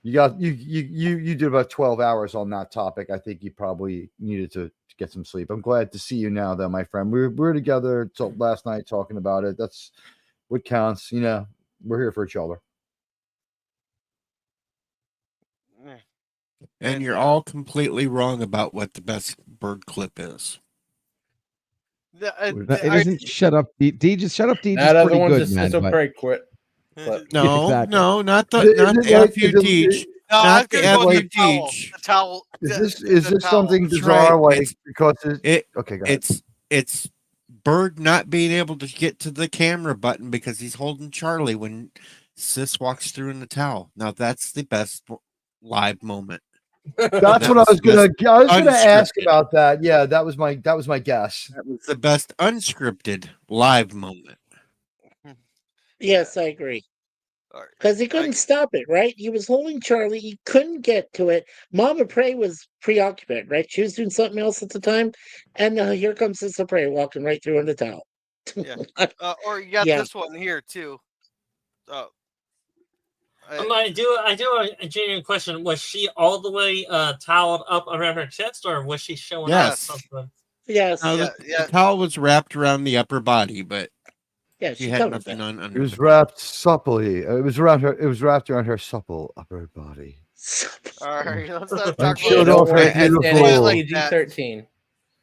You did about 12 hours on that topic. I think you probably needed to get some sleep. I'm glad to see you now, though, my friend. We were together till last night talking about it. That's what counts. You know, we're here for each other. And you're all completely wrong about what the best bird clip is. It isn't. Shut up, D. Just shut up, D. That Just other pretty one's good, just man. it's a but- pretty quick. But No, exactly. no, not the Is not it the like- F you is it- teach. No, I was Not the gonna go F with you the towel. teach. The towel. Is this towel. something That's bizarre? right. Like because okay, go ahead. It's Bird not being able to get to the camera button because he's holding Charlie when Sis walks through in the towel. Now that's the best live moment. That's That what I was the gonna. best I was gonna ask unscripted. about that. Yeah, that was my guess. That was the best unscripted live moment. Yes, I agree. All right. Because he couldn't stop it, right? He was holding Charlie. He couldn't get to it. Mama Prey was preoccupied, right? She was doing something else at the time. And here comes Sister Prey walking right through in the towel. Yeah. Or you got Yeah. this one here too. I do a genuine question. Was she all the way toweled up around her chest, or was she showing Yes. off something? Yes. No, the towel was wrapped around the upper body, but yeah, she she had covered nothing that. on It under. was wrapped supplely. It was around her. It was wrapped around her supple upper body. All right, let's not And talk showed about off her that. beautiful PG-13.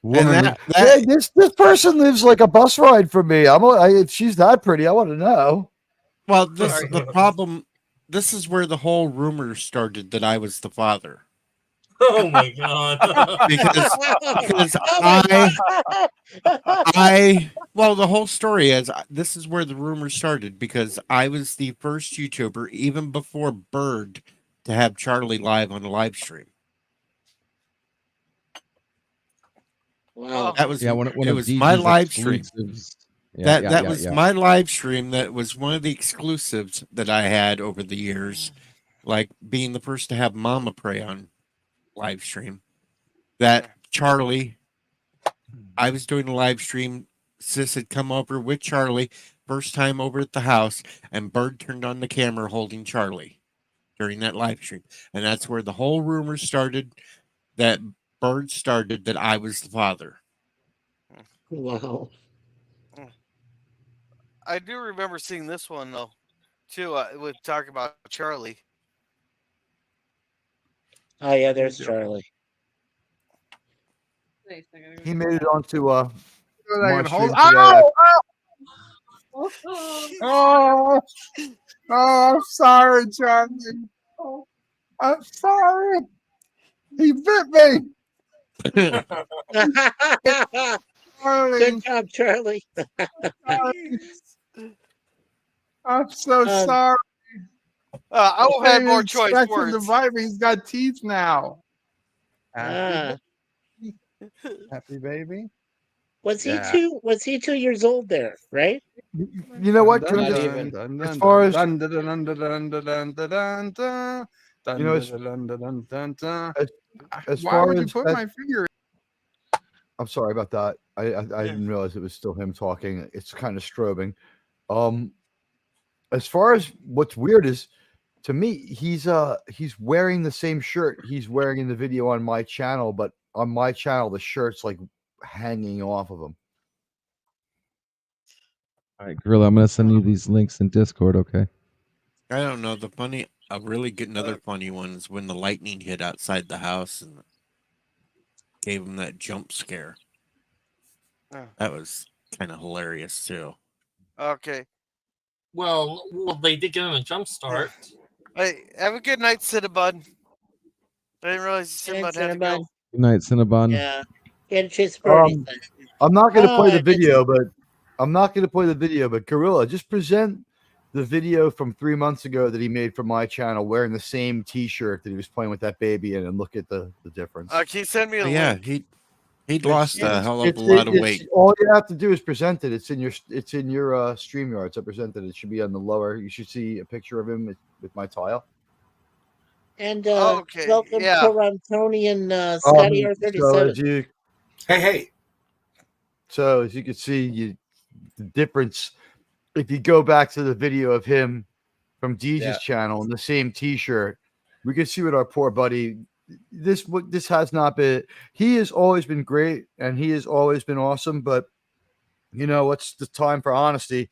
woman. that- Hey, this person lives like a bus ride from me. If she's that pretty, I want to know. Well, the problem. This is where the whole rumor started that I was the father. Oh my god! because well, the whole story is this is where the rumor started because I was the first YouTuber, even before Bird, to have Charlie live on a live stream. Wow. That was one it of was my DG's live stream. exclusives. That was my live stream. That was one of the exclusives that I had over the years, like being the first to have Mama Prey on live stream. That Charlie, I was doing a live stream. Sis had come over with Charlie, first time over at the house, and Bird turned on the camera holding Charlie during that live stream. And that's where the whole rumor started that Bird started that I was the father. Wow. I do remember seeing this one though, too. With talking about Charlie. Oh yeah, there's Charlie. He made it onto So they my can stream hold. today. Oh, I'm sorry, Charlie. I'm sorry. He bit me. Charlie. Good job, Charlie. I'm so sorry. I will have more choice expecting words. the bite, but he's got teeth now. Ah. Happy baby. Was he Yeah. 2 years old there, right? You know what? Not even. As far as Why far would you as put that- my finger? I'm sorry about that. I didn't realize it was still him talking. It's kind of strobing. As far as what's weird is, to me, he's wearing the same shirt he's wearing in the video on my channel, but on my channel the shirt's like hanging off of him. All right, Gorilla, I'm gonna send you these links in Discord, okay? I don't know. A really good, another funny one is when the lightning hit outside the house and gave him that jump scare. That was kind of hilarious too. Okay. Well, they did give him a jump start. Hey, have a good night, Cinnabon. I didn't realize Cinnabon had to go. Good night, Cinnabon. Yeah. He had to chase birdies. I'm not going to play the I missed video, but Gorilla, just present the video from 3 months ago that he made for my channel wearing the same T-shirt that he was playing with that baby in, and look at the difference. Can you send me a Yeah, link? he'd lost a hell of a It's- lot of it's- weight. All you have to do is present it. It's in your StreamYard. So presented. It should be on the lower. You should see a picture of him with my tile. And Okay, welcome yeah. Torontonian Scotty So R37. as you, Hey. so as you can see, the difference. If you go back to the video of him from DJ's channel in the same T-shirt, we can see what our poor buddy. This has not been. He has always been great, and he has always been awesome. But you know, what's the time for honesty?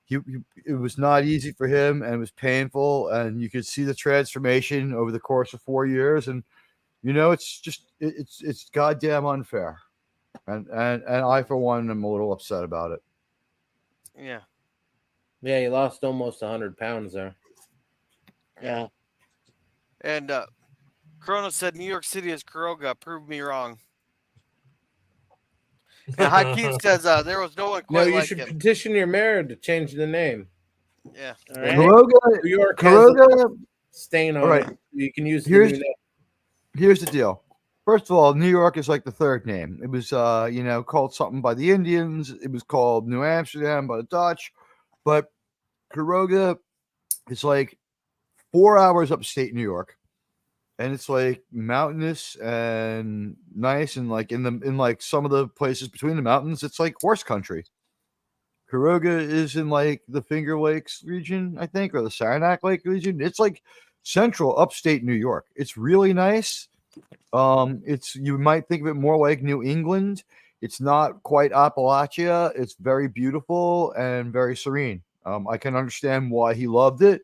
It was not easy for him, and it was painful, and you could see the transformation over the course of 4 years. And you know, it's just it's goddamn unfair, and I for one am a little upset about it. Yeah. Yeah, he lost almost 100 pounds there. Yeah. And Corona said New York City is Kuroga. Proved me wrong. And Hakeem says there was no one No, quite you like should him. petition your mayor to change the name. Yeah. All right? Kuroga, New York has a stain on all right. it. You can use the Here's new name. here's the deal. First of all, New York is like the third name. It was, called something by the Indians. It was called New Amsterdam by the Dutch. But Kuroga is like 4 hours upstate New York, and it's like mountainous and nice, and like in like some of the places between the mountains, it's like horse country. Kuroga is in like the Finger Lakes region, I think, or the Saranac Lake region. It's like central upstate New York. It's really nice. It's you might think of it more like New England. It's not quite Appalachia. It's very beautiful and very serene. I can understand why he loved it.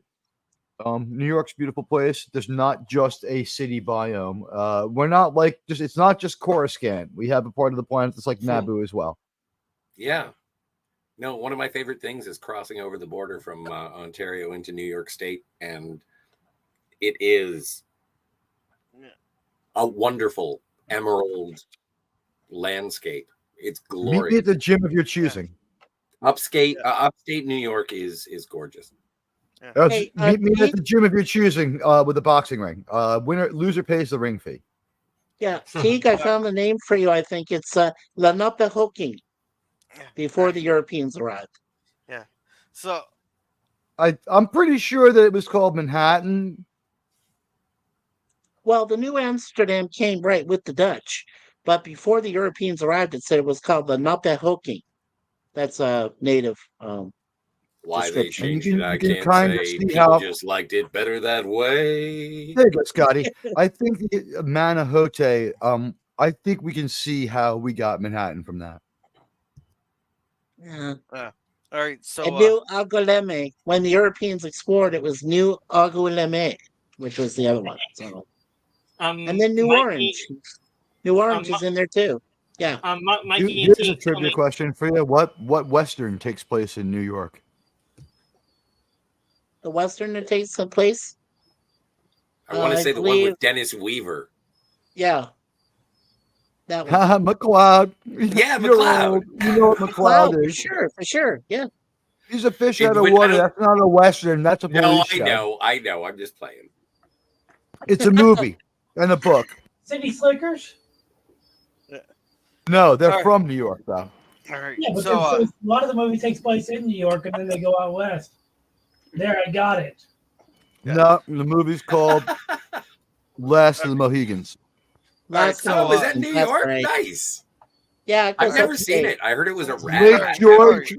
New York's a beautiful place. There's not just a city biome. We're not like just. It's not just Coruscant. We have a part of the planet that's like Naboo as well. Yeah. No, one of my favorite things is crossing over the border from Ontario into New York State, and it is a wonderful emerald landscape. It's Meet me glorious. at the gym of your choosing. Upstate New York is gorgeous. Meet me at the gym of your choosing with a boxing ring. Loser pays the ring fee. Yeah, Teague, I found the name for you. I think it's Lenapehoking before the Europeans arrived. Yeah. So I'm pretty sure that it was called Manhattan. Well, the New Amsterdam came right with the Dutch, but before the Europeans arrived, it said it was called Lenapehoking. That's a native Why they description. changed you it, I can can't kind of say. see People how- just liked it better that way. There you go, Scotty. I think Manahote. I think we can see how we got Manhattan from that. Yeah. all right. So And New Angoulême, when the Europeans explored, it was New Angoulême, which was the other one. So, and then New Mikey- Orange. New Orange is in there too. Yeah. Mikey and Here's a T, tell trivia me, question for you. What Western takes place in New York? The Western that takes some place. I want to I say the one believe- with Dennis Weaver. Yeah. That one. McLeod. Yeah, You're McLeod. old. You know what Wow, McLeod for is. sure, for sure. Yeah. He's a fish It out of went- I water. don't- That's not a Western. That's a No, police I show. know. I'm just playing. It's a movie and a book. City Slickers? No, they're All right. from New York, though. all right. Yeah, but So a lot of the movie takes place in New York and then they go out west. There, I got it. No, the movie's called Last of the Mohegans. Last Oh, of is the that New That's York? right. Nice. Yeah, it I've goes never up to seen date. it. I heard it was a Lake rat. George.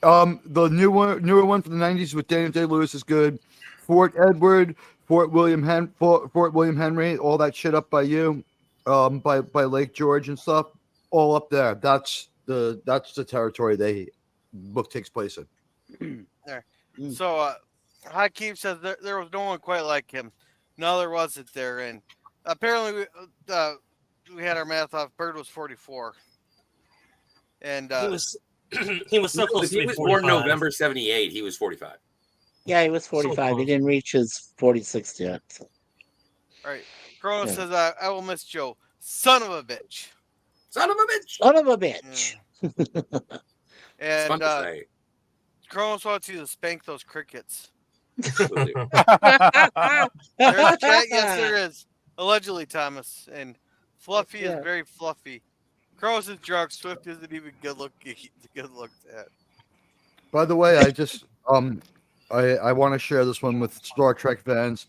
The newer one from the '90s with Daniel Day-Lewis is good. Fort Edward, Fort William Henry, all that shit up by you, by Lake George and stuff, all up there. That's the territory the book takes place in. So Hakeem says there was no one quite like him. No, there wasn't there, and apparently we had our math off. Bird was 44, and he was he was so close to He be was born 45. November 78. He was 45. Yeah, he was 45. He close. didn't reach his 46 yet. So. all right. Chrono Yeah. says I will miss Joe, son of a bitch. Son of a bitch. Son of a bitch. It's fun And to say. Chronos wants you to spank those crickets. Will do. There's a cat. Yes, there is. Allegedly, Thomas. And Fluffy Yeah. is very fluffy. Chronos is drunk. Swift isn't even good looked at. By the way, I just I want to share this one with Star Trek fans.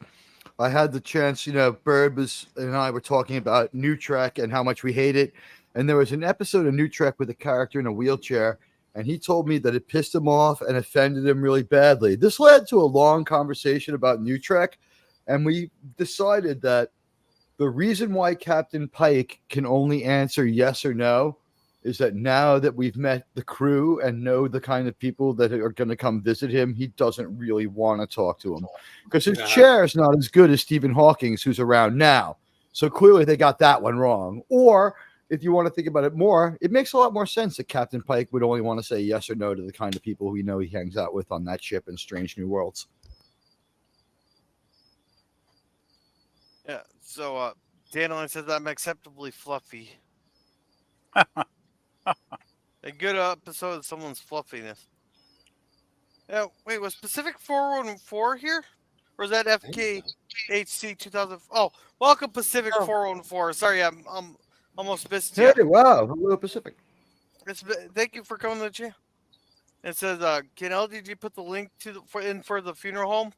I had the chance, Bird and I were talking about New Trek and how much we hate it. And there was an episode of New Trek with a character in a wheelchair, and he told me that it pissed him off and offended him really badly. This led to a long conversation about New Trek, and we decided that the reason why Captain Pike can only answer yes or no is that now that we've met the crew and know the kind of people that are going to come visit him, he doesn't really want to talk to them because his chair is not as good as Stephen Hawking's, who's around now. So clearly they got that one wrong. Or if you want to think about it more, it makes a lot more sense that Captain Pike would only want to say yes or no to the kind of people we know he hangs out with on that ship in Strange New Worlds. Yeah. So Dan only says I'm acceptably fluffy. A good episode of someone's fluffiness. Yeah. Wait, was Pacific 414 here? Or is that FKHC 2000? Oh, welcome Pacific 414. Sorry, I'm almost missed you. Hey, wow. Hello, Pacific. Thank you for coming to the channel. It says, can LDG put the link to for the funeral home?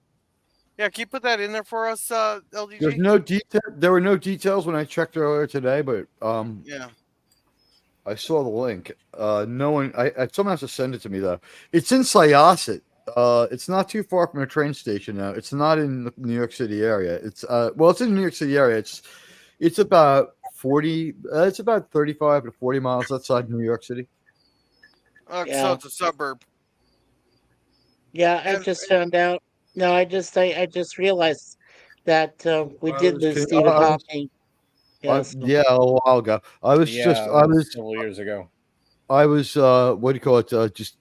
Yeah, can you put that in there for us, LDG? There's no detail. There were no details when I checked earlier today, but yeah, I saw the link. No one. Someone has to send it to me though. It's in Syosset. It's not too far from a train station now. It's not in the New York City area. It's it's in the New York City area. It's about 40. It's about 35 to 40 miles outside New York City. So Yeah. it's a suburb. Yeah, I just found out. No, I just realized that we did lose Stephen Hawking. Yes. Yeah, a while ago. I was several years ago. I was what do you call it? Just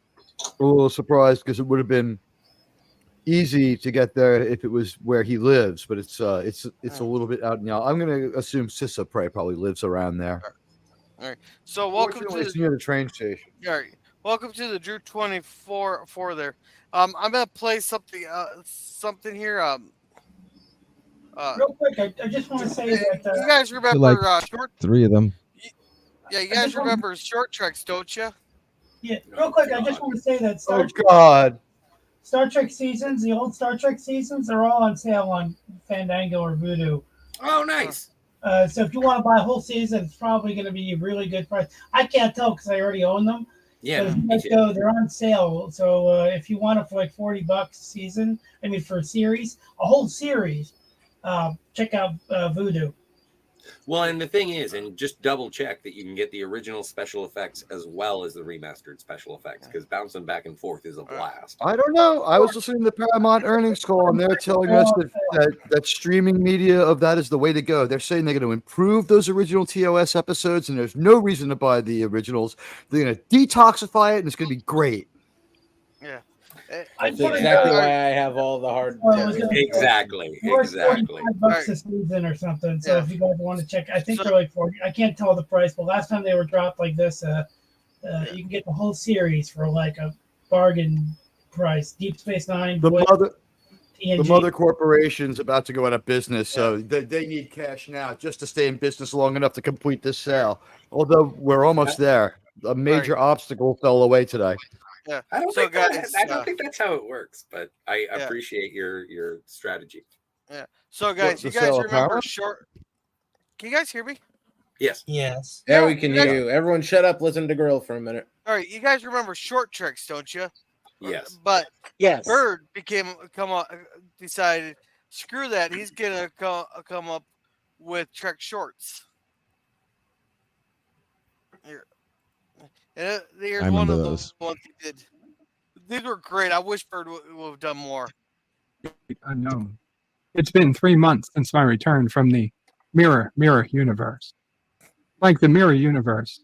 a little surprised because it would have been easy to get there if it was where he lives, but it's a little bit out now. I'm going to assume Birdoprey probably lives around there. All right. So welcome to it's near the train station. All right. Welcome to the Drew 24 there. I'm gonna play something here. Real quick, I just want to say that you guys remember like short? 3 of them. Yeah, you guys remember short treks, don't you? Yeah, real quick, I just want to say that Star Trek seasons, the old Star Trek seasons, they're all on sale on Fandango or Voodoo. Oh, nice. So if you want to buy a whole season, it's probably going to be a really good price. I can't tell because I already own them. Yeah, but if you guys go, they're on sale. So if you want it for like $40 a season, for a series, a whole series, check out Voodoo. Well, and the thing is, and just double check that you can get the original special effects as well as the remastered special effects, because bouncing back and forth is a blast. I don't know. I was listening to the Paramount earnings call, and they're telling us that streaming media of that is the way to go. They're saying they're going to improve those original TOS episodes, and there's no reason to buy the originals. They're going to detoxify it, and it's going to be great. Yeah. That's exactly why I have all the hard. Exactly. $45 a season or something. So if you guys want to check, I think they're like 40. I can't tell the price, but last time they were dropped like this, you can get the whole series for like a bargain price. Deep Space Nine. The mother corporation's about to go out of business, so they need cash now just to stay in business long enough to complete this sale. Although we're almost there. A major obstacle fell away today. Yeah. I don't think that's how it works, but I appreciate your strategy. Yeah. So guys, you guys remember short? Can you guys hear me? Yes. Yes. Yeah, we can hear you. Everyone shut up, listen to Grill for a minute. All right, you guys remember short treks, don't you? Yes. But yes, Bird decided, screw that. He's gonna come up with Trek shorts. Here. And here's I remember one of those. the ones he did. These were great. I wish Bird would have done more. Unknown. It's been 3 months since my return from the Mirror universe. Like the Mirror universe,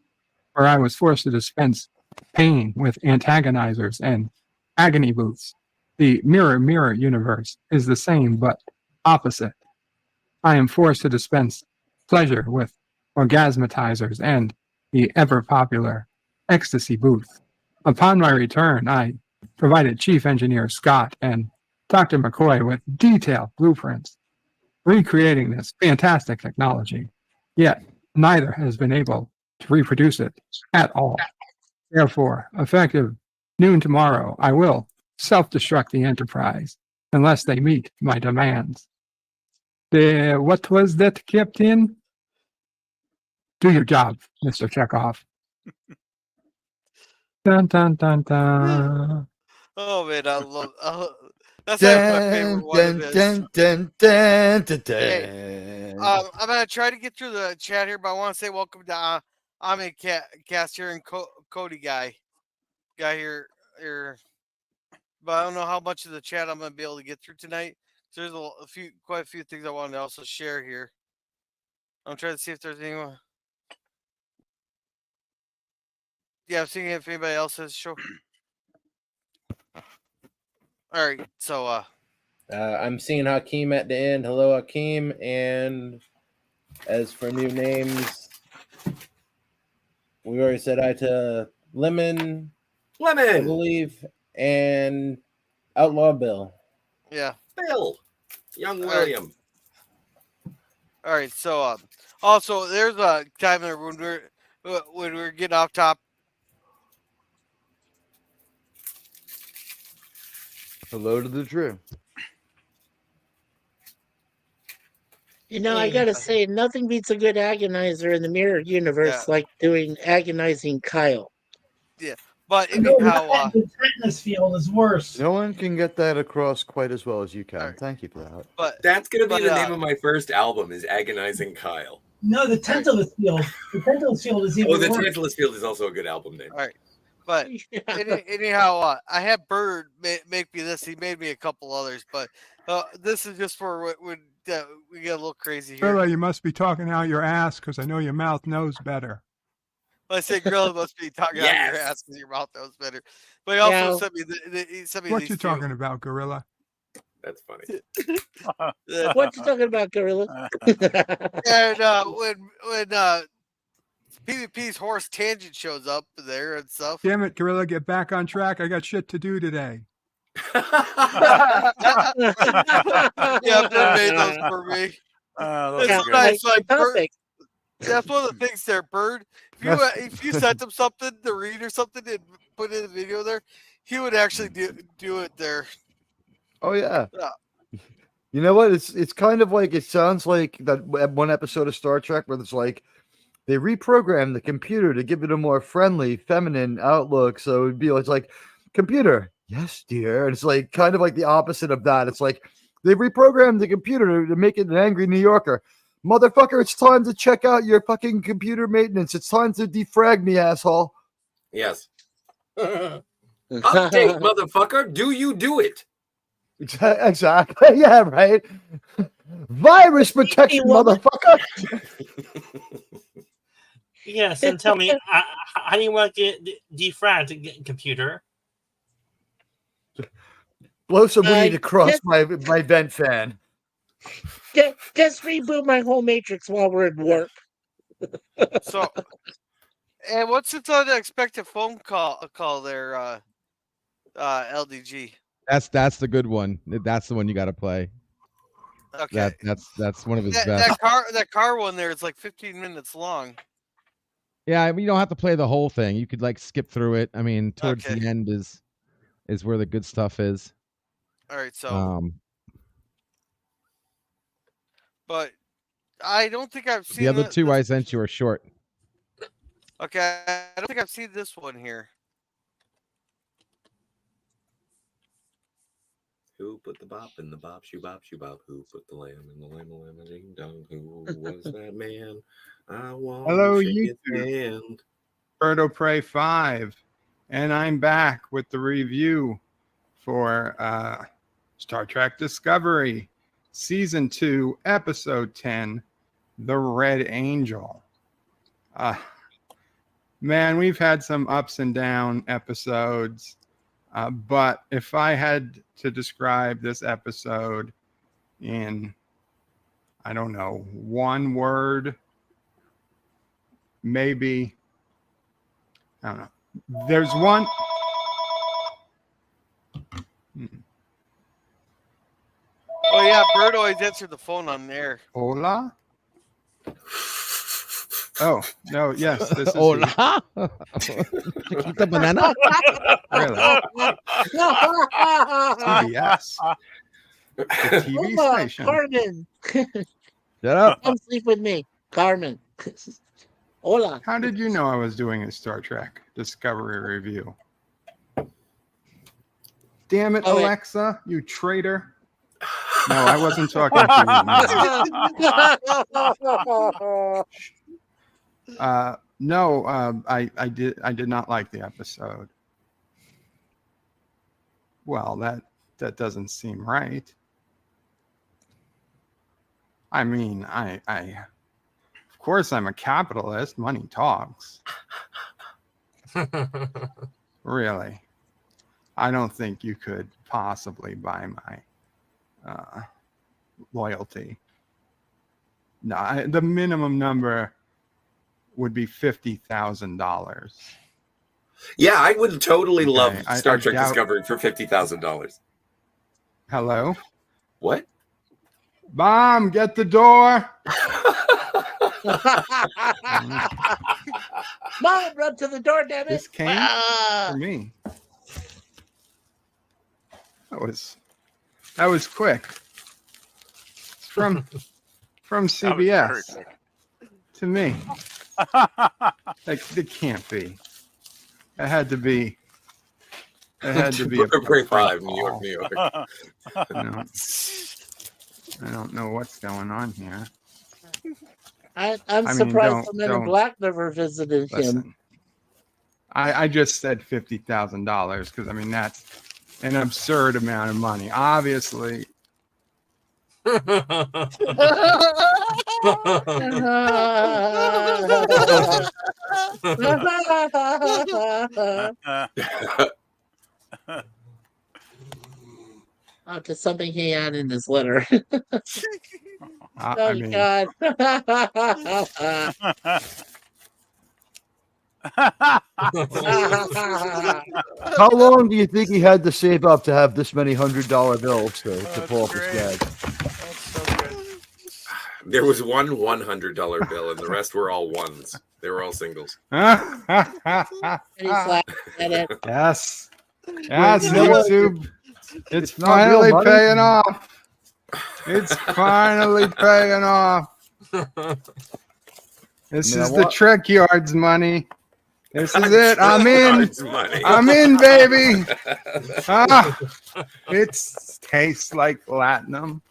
where I was forced to dispense pain with antagonizers and agony booths, the Mirror universe is the same but opposite. I am forced to dispense pleasure with orgasmatizers and the ever-popular ecstasy booth. Upon my return, I provided Chief Engineer Scott and Dr. McCoy with detailed blueprints, recreating this fantastic technology, yet neither has been able to reproduce it at all. Therefore, effective noon tomorrow, I will self-destruct the Enterprise unless they meet my demands. What was that, Captain? Do your job, Mr. Chekhov. Dun, dun, dun, dun. Oh man, I love. That's my favorite one. I'm gonna try to get through the chat here, but I want to say welcome to Ami Cast here and Cody guy here. But I don't know how much of the chat I'm gonna be able to get through tonight. So there's quite a few things I wanted to also share here. I'm trying to see if there's anyone. Yeah, I'm seeing if anybody else has a show. All right, so I'm seeing Hakeem at the end. Hello, Hakeem. And as for new names, we already said hi to Lemon, I believe, and Outlaw Bill. Yeah, Bill. Young All right. William. All right. So also there's a time there when we're getting off top. Hello to the Drew. You know, I gotta say, nothing beats a good agonizer in the mirror universe like doing agonizing Kyle. Yeah, but No, anyhow, the tetanus field is worse. No one can get that across quite as well as you can. Thank you for that. but That's gonna be the name of my first album. Is Agonizing Kyle. No, the Tantalus field. The Tantalus field is even Oh, the worse. Tantalus Field is also a good album name. All right. But anyhow, I had Bird make me this. He made me a couple others, but this is just for when we get a little crazy here. Gorilla, you must be talking out your ass because I know your mouth knows better. I say Gorilla must be talking out your ass because your mouth knows better. But he also sent me he sent me What these you two. talking about, Gorilla? That's funny. What you talking about, Gorilla? And when PvP's horse Tangent shows up there and stuff. Damn it, Gorilla, get back on track. I got shit to do today. Yeah, Bill made those for me. It's nice, like Bird, that's one of the things there, Bird. If you sent him something to read or something and put in a video there, he would actually do it there. Oh yeah. You know what? It's kind of like, it sounds like that one episode of Star Trek where it's like they reprogrammed the computer to give it a more friendly, feminine outlook. So it's like, computer, yes, dear. And it's like kind of like the opposite of that. It's like they reprogrammed the computer to make it an angry New Yorker. Motherfucker, it's time to check out your fucking computer maintenance. It's time to defrag me, asshole. Yes. Update, motherfucker. Do you do it? Exactly. Yeah, right. Virus protection, motherfucker. Yes, and tell me, how do you want to get defragged to get computer? Blow some weed across my vent fan. Just reboot my whole matrix while we're at work. So, and what's the unexpected phone call there, LDG? That's the good one. That's the one you got to play. Okay. That's one of his best. That car one there is like 15 minutes long. Yeah, I mean, you don't have to play the whole thing. You could like skip through it. I mean, towards the end is where the good stuff is. All right, so but I don't think I've seen the other two I sent you are short. Okay, I don't think I've seen this one here. Who put the bop in the bop, shoe bop, shoe bop? Who put the lamb in the lamb, ding dong? Who was that man? I want Hello, to shake his YouTube. hand. Birdoprey 5, and I'm back with the review for Star Trek Discovery, Season 2, Episode 10, The Red Angel. Man, we've had some ups and down episodes, but if I had to describe this episode in, I don't know, one word, maybe, I don't know. There's one. Oh yeah, Bird always answered the phone on there. Hola? Oh, no, yes, this is Hola? Chiquita banana? Really? CBS. The TV Hola, station. Carmen. Shut up. Come sleep with me, Carmen. Hola. How did you know I was doing a Star Trek Discovery review? Damn it, Oh, wait. Alexa, you traitor. No, I wasn't talking to you. No, I did not like the episode. Well, that doesn't seem right. I mean, I of course I'm a capitalist. Money talks. Really, I don't think you could possibly buy my loyalty. No, the minimum number would be $50,000. Yeah, I would totally love Star I Trek doubt- Discovery for $50,000. Hello? What? Bomb, get the door. Mom, run to the door, damn it! This came Ah! for me. That was quick. It's from CBS to me. Like, it can't be. It had to be. It had to be a Birdoprey prank 5, New York, call. New York. I don't know what's going on here. I'm I mean, surprised the Men in don't- Black never visited him. Listen, I just said $50,000 because I mean that's an absurd amount of money. Obviously, Oh, to something he had in his letter. I Oh mean, God. How long do you think he had to save up to have this many $100 bills to pull off his gag? There was one $100 bill, and the rest were all ones. They were all singles. And he's laughing at it. Yes. Yes, Yes, you know what? YouTube. It's not real finally money. paying off. It's finally paying off. This You know is the what? Trek Yards money. This is it. I'm in. Yards money. I'm in, baby. Ah, it tastes like platinum.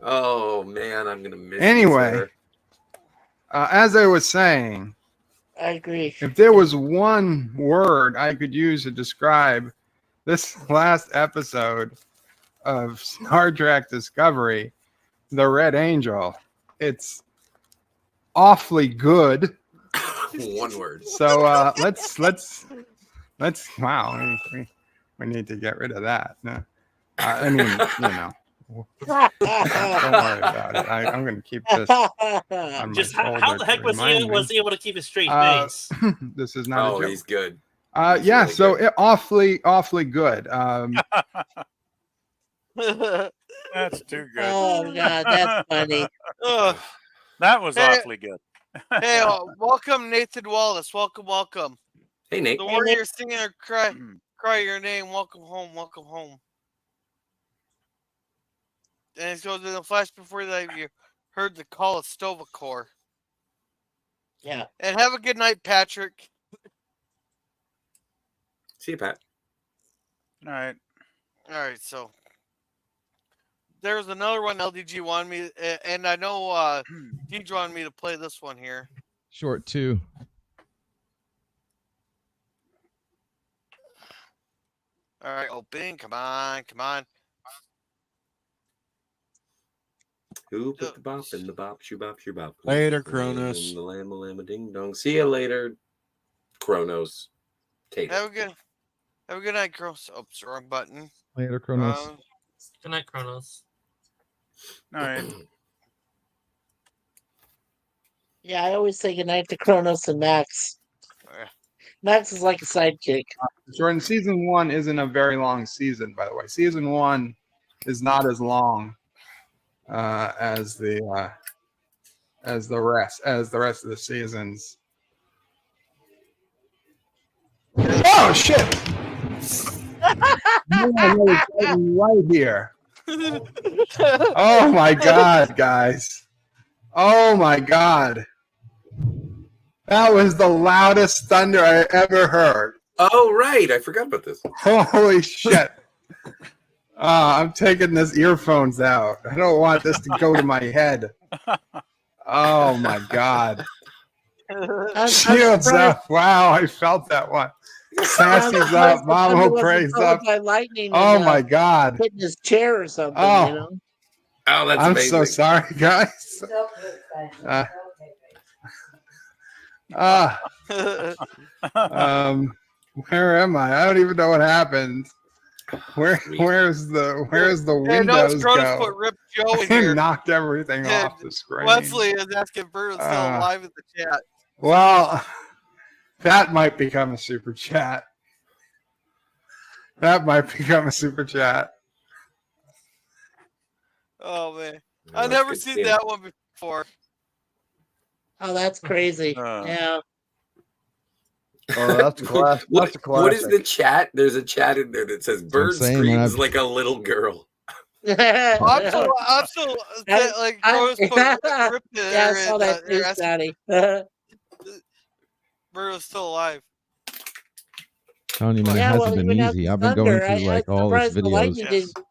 Oh man, I'm gonna miss. Anyway, you, sir. as I was saying, I agree. if there was one word I could use to describe this last episode of Star Trek Discovery, The Red Angel, it's awfully good. One word. So let's wow, we need to get rid of that. No, I mean, you know. Don't worry about it. I'm going to keep this on Just my how shoulder the to heck remind me. was he able to keep a straight face? This is not Oh, a joke. he's good. Yeah, really so good. awfully good. That's too good. Oh God, that's funny. Ugh. That was Hey. awfully good. Hey, welcome Nathan Wallace. Welcome. Hey, Nate. The Hey, warrior Nate. singing or cry your name. Welcome home. And it goes in the flash before that you heard the call of Stovacor. Yeah. And have a good night, Patrick. See you, Pat. All right. All right, so there's another one LDG wanted me, and I know Deej wanted me to play this one here. Short 2. All right, opening. Come on. Who put the bop in the bop, shoebop, shoebop? Later, Who's the lamb Kronos. in the llama, ding dong. See you later, Kronos. Take it. Have a good night, girls. Oops, wrong button. Later, Kronos. Good night, Kronos. All right. Yeah, I always say goodnight to Kronos and Max. Max is like a sidekick. Jordan, season 1 isn't a very long season, by the way. Season 1 is not as long as the rest of the seasons. Oh shit! Right here. Oh my god, guys! Oh my god! That was the loudest thunder I ever heard. Oh, right. I forgot about this. Holy shit. I'm taking this earphones out. I don't want this to go to my head. Oh my god. Shields up. Wow, I felt that one. Sassy's up. Mama praise up. By lightning Oh and, my god. hitting his chair or something, Oh. you know? Oh, that's I'm amazing. so sorry, guys. Where am I? I don't even know what happened. Where's the Hey, no, windows Kronos put go? Rip Joe in I here. knocked everything Yeah, off the screen. Wesley is asking Bert is still alive in the chat. Well, that might become a super chat. Oh man, No, I it's never good to seen see him. that one before. Oh, that's crazy. Uh. Yeah. Oh, that's class. What, That's a what is the classic. chat? There's a chat in there that says I'm bird saying, man, screams like a little girl. I'm so like Rose put ripped it Yeah, I there saw and that too, they're asking Scotty. Bird was still alive. Telling you, man, it Yeah, well, hasn't been even out easy. the I've been going thunder, through I'm like all his surprised the videos lightning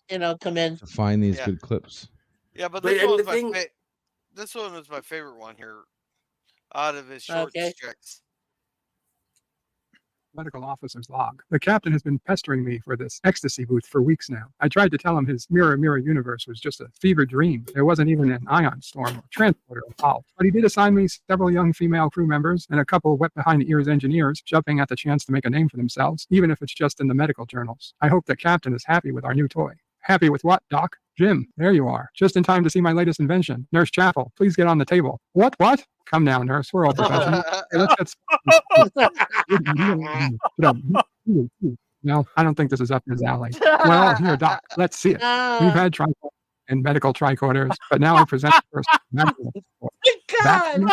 didn't, come in. to find these Yeah. good clips. Yeah, but But- this and one the was thing- this one was my favorite one here out of his short Okay. stretches. Medical officer's log. The captain has been pestering me for this ecstasy booth for weeks now. I tried to tell him his mirror universe was just a fever dream. There wasn't even an ion storm or transporter involved. But he did assign me several young female crew members and a couple wet behind the ears engineers jumping at the chance to make a name for themselves, even if it's just in the medical journals. I hope the captain is happy with our new toy. Happy with what, Doc? Jim, there you are. Just in time to see my latest invention. Nurse Chapel, please get on the table. What? Come now, nurse. We're all professionals. Hey, let's get No, I don't think this is up his alley. Well, here, Doc, let's see it. We've had tricorders and medical tricorders, but now I present the first medical. God.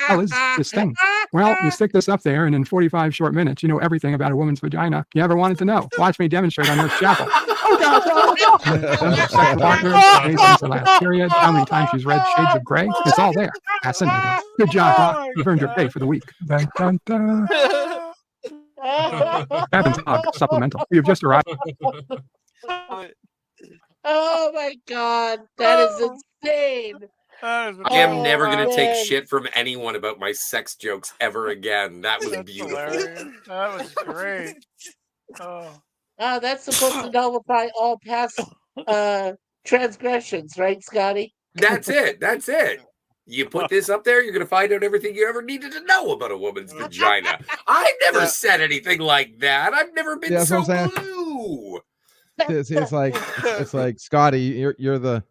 Hell is this thing? Well, you stick this up there, and in 45 short minutes, you know everything about a woman's vagina you ever wanted to know. Watch me demonstrate on Nurse Chapel. Oh, God! Number of sexual partners, days since the last period, how many times she's read Shades of Grey. It's all there. Fascinating. Good job, Doc. You've earned your pay for the week. Dun, dun, dun. Captain's log supplemental. We have just arrived. Oh my God, that is insane. I am Oh, never going to take man. shit from anyone about my sex jokes ever again. That was beautiful. Hilarious. That was great. Oh. That's supposed to nullify all past transgressions, right, Scotty? That's it. That's it. You put this up there, you're going to find out everything you ever needed to know about a woman's vagina. I've never said anything like that. I've never been Yeah, that's so what I'm blue. It's like Scotty, you're the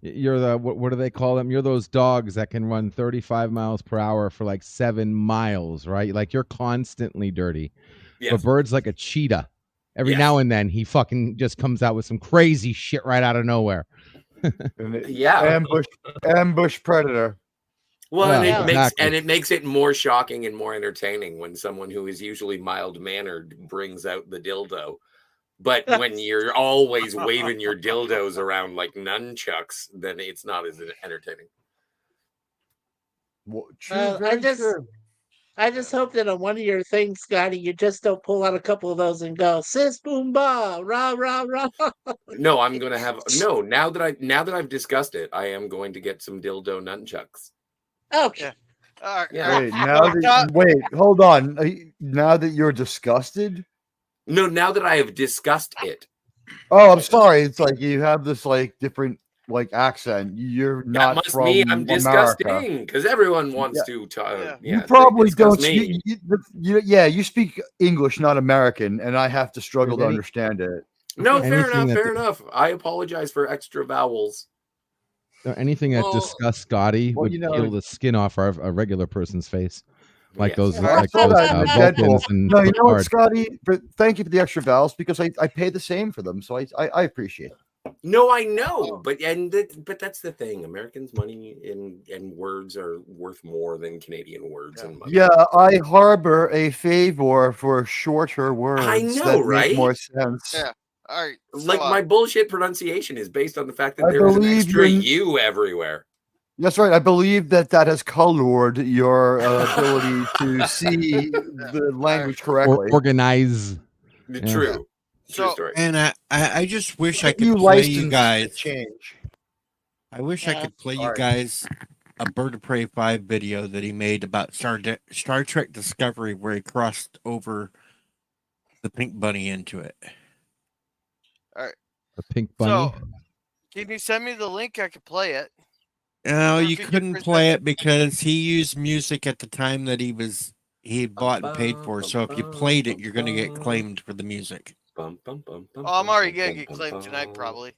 what do they call them? You're those dogs that can run 35 miles per hour for like 7 miles, right? Like you're constantly dirty. Yes. But Bird's like a cheetah. Every Yes. now and then he fucking just comes out with some crazy shit right out of nowhere. Yeah. Ambush predator. Well, and Yeah, it exactly. makes it more shocking and more entertaining when someone who is usually mild mannered brings out the dildo. But when you're always waving your dildos around like nunchucks, then it's not as entertaining. Well, I just hope that on one of your things, Scotty, you just don't pull out a couple of those and go, sis boom ba, rah, rah, rah. No, I'm gonna have now that I've discussed it, I am going to get some dildo nunchucks. Okay. Yeah. Wait, hold on. Now that you're disgusted? No, now that I have discussed it. Oh, I'm sorry. It's like you have this like different like accent. You're That not must from mean I'm America. disgusting because everyone wants to. You probably don't me. speak. You speak English, not American, and I have to struggle to Any- understand it. No, fair Anything enough. that Fair enough. I apologize for extra vowels. Anything that disgusts Scotty well, would you know- peel the skin off a regular person's face. Like Yes. those, I like saw those that in the Vulcans Deadpool. and No, you know what, Picard. Scotty? Thank you for the extra vowels because I pay the same for them, so I appreciate it. No, I know, but that's the thing. Americans' money and words are worth more than Canadian words and money. Yeah, I harbor a favor for shorter words. I know, that right? Make more sense. Yeah. All right. Like my bullshit pronunciation is based on the fact that I there is an believe extra you're- U everywhere. That's right. I believe that has colored your ability to see the language correctly. Organize. True. True story. And I just wish I You could play license you guys. change. I wish I Yeah. could play you Sorry. guys a Birdoprey 5 video that he made about Star Trek Discovery, where he crossed over the pink bunny into it. All right. The pink bunny. So, can you send me the link? I could play it. No, Or you could you couldn't present play it? it because he used music at the time that he had bought and paid for. So if you played it, you're going to get claimed for the music. Bum, bum, bum, bum, Oh, I'm bum, already bum, gonna bum, get bum, claimed bum. tonight, probably.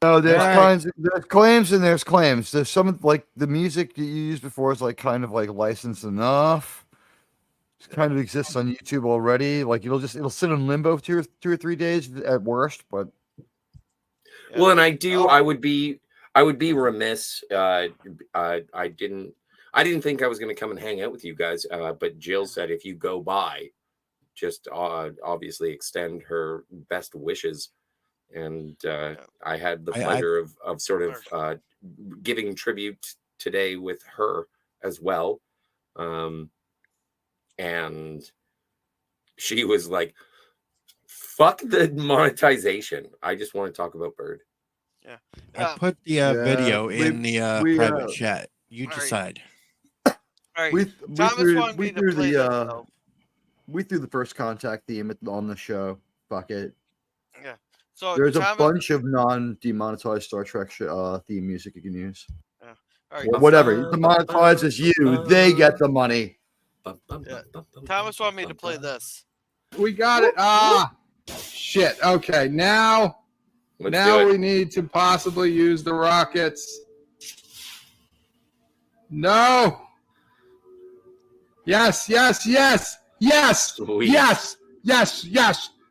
No, there's Alright. there's claims and there's claims. There's some like the music that you used before is like kind of like licensed enough. It kind of exists on YouTube already. Like it'll sit in limbo for two or 3 days at worst. But Well, and I would be remiss. I didn't think I was going to come and hang out with you guys, but Jill said if you go by, just obviously extend her best wishes, and I had the pleasure of sort of giving tribute today with her as well, and she was like, "Fuck the monetization. I just want to talk about Bird." Yeah. I put the video in the private chat. You decide. All right. We Thomas wanted me to threw play the this, though. we threw the first contact theme on the show. Fuck it. Yeah. So There's a Thomas, bunch of non-demonetized Star Trek theme music you can use. Yeah. All right. Or whatever. It demonetizes you. They get the money. Yeah. Thomas wanted me to play this. We got it. Shit. Okay, now we need to possibly use the rockets. No. Yes. Sweet. Yes.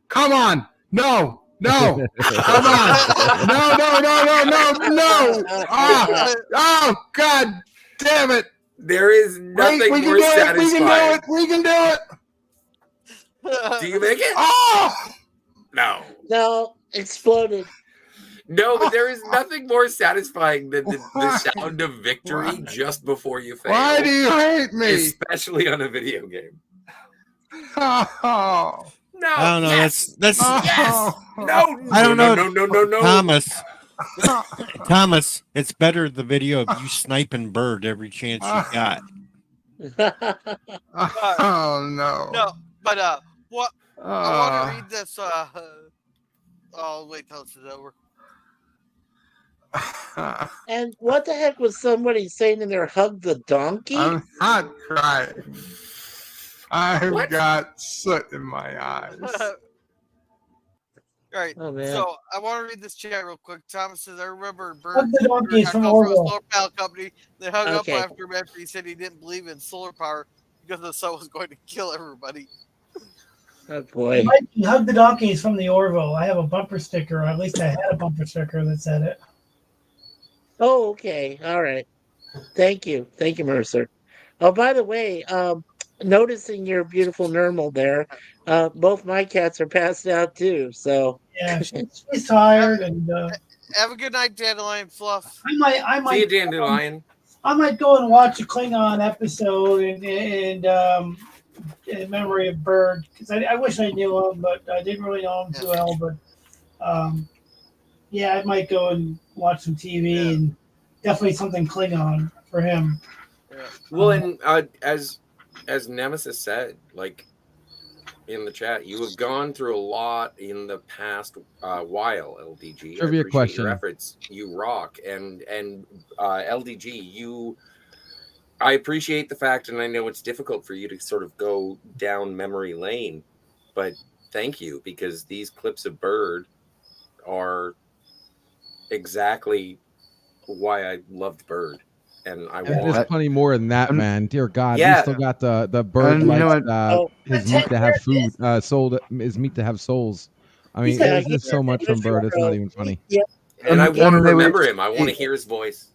Come on. No. Come on. No. Oh, God damn it. There is nothing more satisfying. We can do it. Do you make it? Oh! No, exploded. No, but there is nothing more satifying than the sound of victory just before you fail. Why do you hate me? Especially on a video game. Oh. No. I don't know. Yes. That's yes. No. I don't know. No. Thomas, it's better the video of you sniping Bird every chance you got. Oh no. No, but what? I want to read this. I'll wait till it's over. And what the heck was somebody saying in there? Hug the donkey? I'm not crying. I've got soot in my eyes. All right, Oh, man. so I want to read this chat real quick. Thomas says, I remember Hug Bird the donkey is from a Orville. solar panel company. They hung Okay. up after him after he said he didn't believe in solar power because the sun was going to kill everybody. Oh, boy. Hug the donkey is from the Orville. I have a bumper sticker, or at least I had a bumper sticker that said it. Oh, okay. All right. Thank you, Mercer. Oh, by the way, noticing your beautiful normal there, both my cats are passed out too. So Yeah, she's tired, and Have a good night, Dandelion Fluff. I might See you, Dandelion. I might go and watch a Klingon episode and in memory of Bird, because I wish I knew him, but I didn't really know him too well. But yeah, I might go and watch some TV and definitely something Klingon for him. Well, and as Nemesis said, like in the chat, you have gone through a lot in the past while, LDG. Trivia question. Your efforts. You rock, and LDG, I appreciate the fact, and I know it's difficult for you to sort of go down memory lane, but thank you, because these clips of Bird are exactly why I loved Bird. And there's plenty more than that, man. Dear God, Yeah. we still got the Bird likes his meat to have food, soul is meat to have souls. I mean, Yeah, there's so much from Bird. It's not even funny. Yeah. And I want to they remember would- him. I want to hear his voice.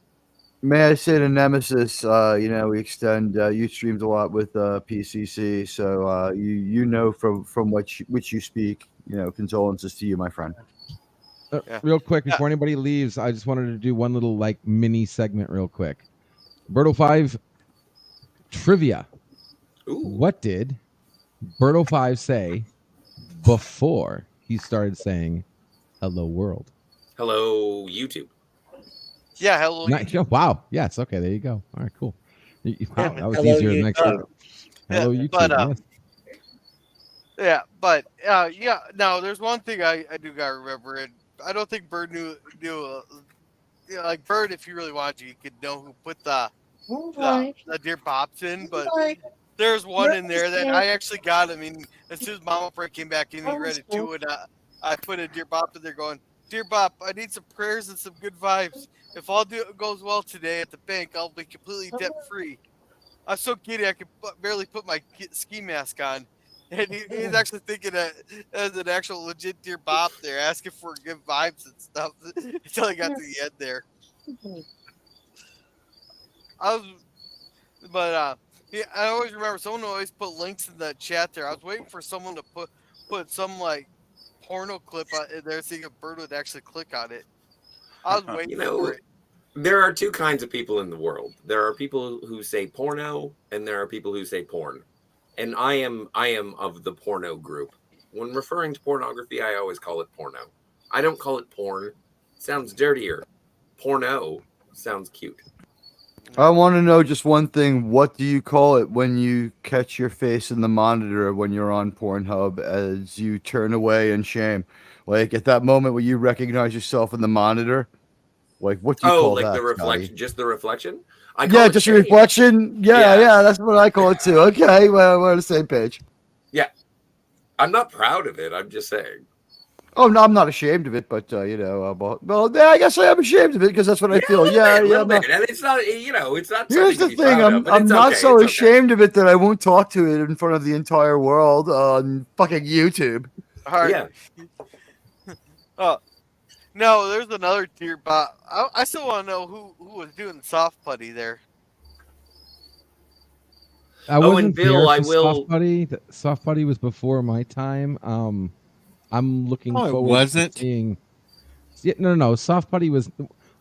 May I say to Nemesis, we extend you streamed a lot with PCC, so you know from which you speak. Condolences to you, my friend. Real quick, before anybody leaves, I just wanted to do one little mini segment real quick. Birdo 5 trivia. Ooh. What did Birdo 5 say before he started saying "Hello World"? Hello, YouTube. Yeah, hello. Wow. Yes. Okay. There you go. All right. Cool. Wow, that was Hello, easier than next YouTube. week. Hello, Yeah, YouTube. but, yes. No, there's one thing I do gotta remember, and I don't think Bird knew like Bird, if you really wanted to, you could know who put the Dear Bops in, but there's one in there that I actually got. I mean, as soon as Mama Break came back in, he read it too, and I put a Dear Bop in there going, Dear Bop, I need some prayers and some good vibes. If all goes well today at the bank, I'll be completely debt free. I'm so giddy I could barely put my ski mask on. And he's actually thinking that as an actual legit Dear Bob there, asking for good vibes and stuff until he got to the end there. Yeah, I always remember someone always put links in the chat there. I was waiting for someone to put some like porno clip in there, seeing if Bird would actually click on it. I was waiting for it. There are two kinds of people in the world. There are people who say porno, and there are people who say porn. And I am of the porno group. When referring to pornography, I always call it porno. I don't call it porn. It sounds dirtier. Porno sounds cute. I want to know just one thing. What do you call it when you catch your face in the monitor when you're on Pornhub as you turn away in shame? Like at that moment where you recognize yourself in the monitor? Like what do you call like that? the reflection, Scotty? just the reflection? I call it just a shame. reflection. Yeah, that's what I call it too. Okay, well, we're on the same page. Yeah. I'm not proud of it. I'm just saying. Oh no, I'm not ashamed of it, but I guess I am ashamed of it because that's what I feel. Yeah, a little yeah. bit. And it's not, it's not. Here's something the to be thing: proud of, but I'm it's not okay, so it's okay. ashamed of it that I won't talk to it in front of the entire world on fucking YouTube. All right. Yeah. Oh no, there's another Dear Bob. I still want to know who was doing soft putty there. I wasn't and Bill, there I for will. Soft Buddy. Soft Buddy was before my time. I'm looking Oh, it forward wasn't? to seeing. Yeah, no. Soft Buddy was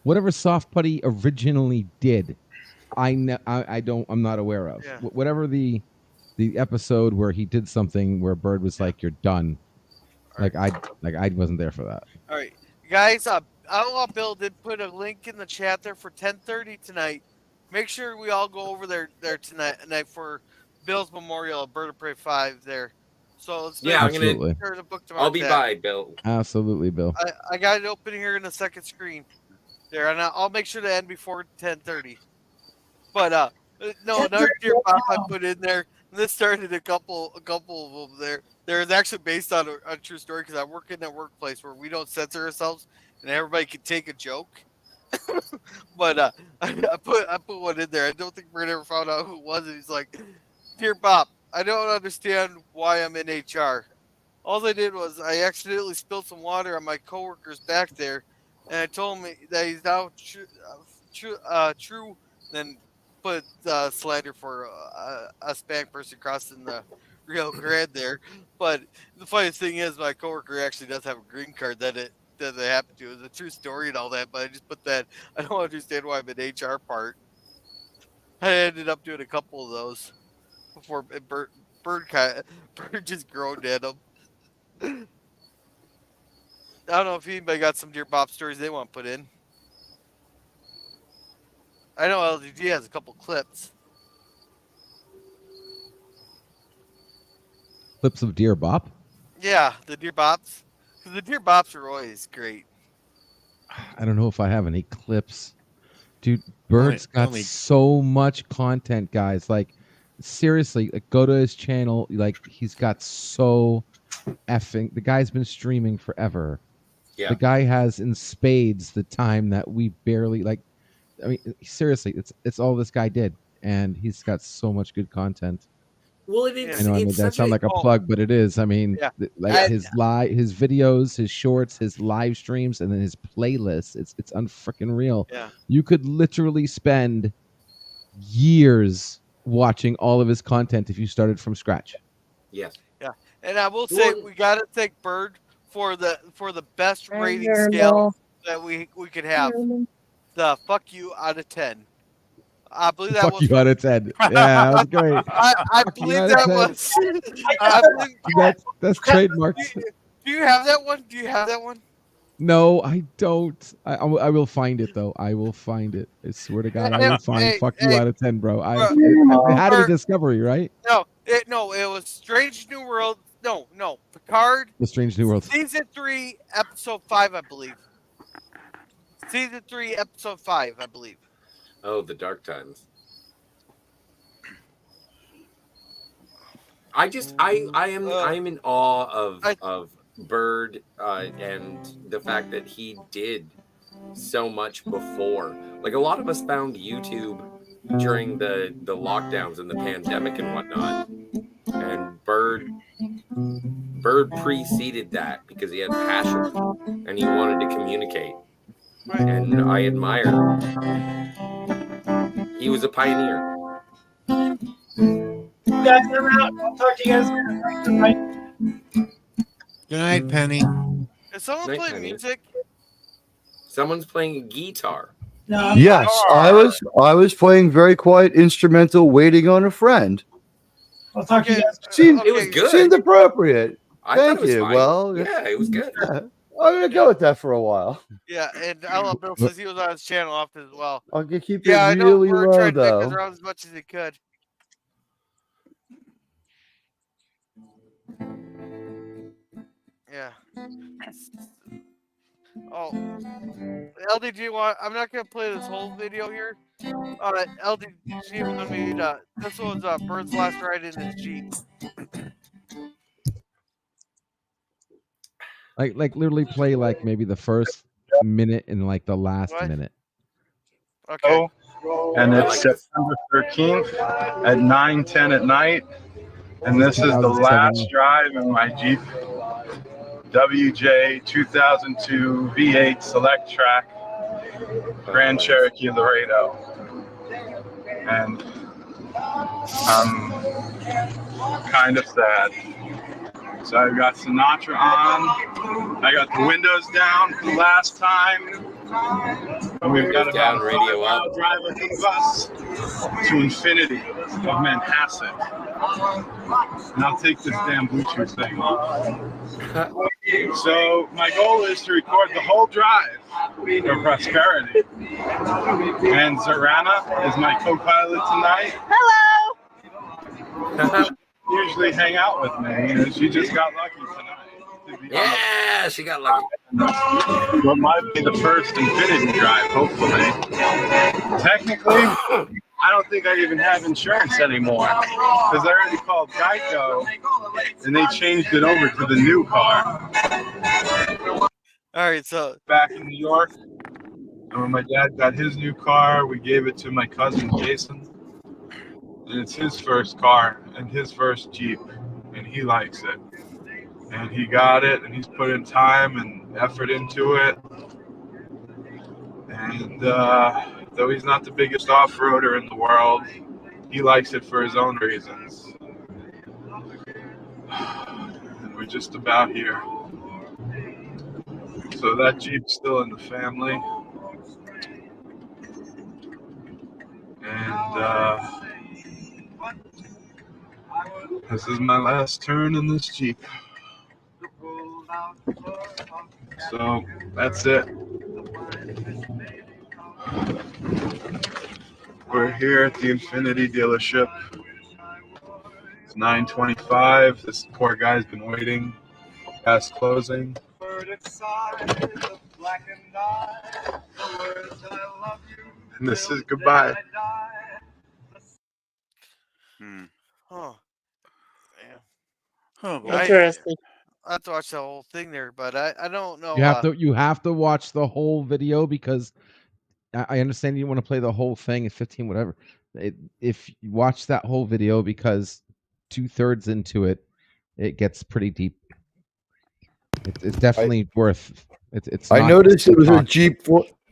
whatever Soft Buddy originally did. I'm not aware of. Yeah. Whatever the episode where he did something where Bird was like, "You're done." I wasn't there for that. All right, guys. Outlaw Bill did put a link in the chat there for 10:30 tonight. Make sure we all go over there tonight for Bill's memorial at Birdoprey 5 there. So let's Yeah, make Absolutely. sure to book I'll be by, Bill. Absolutely, Bill. I got it open here in the second screen there, and I'll make sure to end before 10:30. But no, another Dear Bob I put in there. And this started a couple of them there. They're actually based on a true story because I work in a workplace where we don't censor ourselves and everybody can take a joke. But I put one in there. I don't think Brent ever found out who it was. And he's like, "Dear Bob, I don't understand why I'm in HR. All I did was I accidentally spilled some water on my coworker's back there, and I told him that he's now true. Then put slander for a Hispanic person crossing the Rio Grande there. But the funniest thing is, my coworker actually does have a green card that it happened to. It's a true story and all that. But I just put that. I don't understand why I'm in HR part. I ended up doing a couple of those before Bird just groaned at him. I don't know if anybody got some Dear Bob stories they want to put in. I know LDG has a couple clips. Clips of Dear Bop? Yeah, the Dear Bops. The Dear Bops are always great. I don't know if I have any clips. Dude, Bird's got so much content, guys. Like, seriously, go to his channel. Like, he's got so effing. The guy's been streaming forever. Yeah. The guy has in spades the time that we barely like. I mean, seriously, it's all this guy did, and he's got so much good content. Well, I know that sounds like a plug, but it is. I mean, his videos, his shorts, his live streams, and then his playlists. It's unfreaking real. Yeah. You could literally spend years watching all of his content if you started from scratch. Yes. Yeah, and I will say we got to thank Bird for the best rating scale that we could have. The fuck you out of 10. I believe that Fuck was you out of 10. Yeah, that was great. I believe that was. That's trademarked. Do you have that one? Do you have that one? No, I don't. I will find it though. I will find it. I swear to God, I will find "fuck you" out of 10, bro. I had a discovery, right? No, it was Strange New World. No, Picard. The Strange New World. Season 3, episode 5, I believe. Season 3, episode 5, I believe. Oh, the dark times. I am in awe of Bird and the fact that he did so much before. Like, a lot of us found YouTube during the lockdowns and the pandemic and whatnot, and Bird Bird preceded that because he had passion and he wanted to communicate. And I admire him. He was a pioneer. You guys are out. I'll talk to you guys later. Good night, Penny. Is someone Night, playing Penny. music? Someone's playing a guitar. No, Yes, I was playing very quiet instrumental, waiting on a friend. I'll talk to you guys. It was good. Seemed appropriate. I thought Thank it was you. fine. Well, Yeah, it was good. yeah, I'm gonna go with that for a while. Yeah, and I love Bill says he was on his channel off as well. I'll keep Yeah, it I know really Bird low, tried to dick us though. around as much as he could. Yeah. Oh, LDG want? I'm not gonna play this whole video here. LDG wanted me to. This was Bird's last ride in his Jeep. Like literally play like maybe the first minute and like the last minute. Okay. And it's September 13th at 9:10 at night. And this is the last drive in my Jeep WJ 2002 V8 Select Track Grand Cherokee Laredo. And I'm kind of sad. So I've got Sinatra on. I got the windows down for the last time. And we've got about a radio up. 5-mile drive ahead of us to infinity of Manhasset. And I'll take this damn Bluetooth thing off. So my goal is to record the whole drive for prosperity. And Zorana is my co-pilot tonight. Hello. Usually hang out with me, and she just got lucky tonight. Yeah, she got lucky. What might be the first infinity drive, hopefully. Technically, I don't think I even have insurance anymore because I already called Geico and they changed it over to the new car. All right, so back in New York, and when my dad got his new car, we gave it to my cousin Jason, and it's his first car and his first Jeep, and he likes it. And he got it, and he's put in time and effort into it. And though he's not the biggest off-roader in the world, he likes it for his own reasons. And we're just about here. So that Jeep's still in the family. And this is my last turn in this Jeep. So that's it. We're here at the Infinity dealership. It's 9:25. This poor guy's been waiting past closing. And this is goodbye. Oh, yeah. Oh, boy. Interesting. I have to watch the whole thing there, but I don't know. You have to watch the whole video because I understand you want to play the whole thing at 15, whatever. If you watch that whole video, because 2/3 into it, it gets pretty deep. It's definitely worth. It's. I not noticed just it was a talk. Jeep.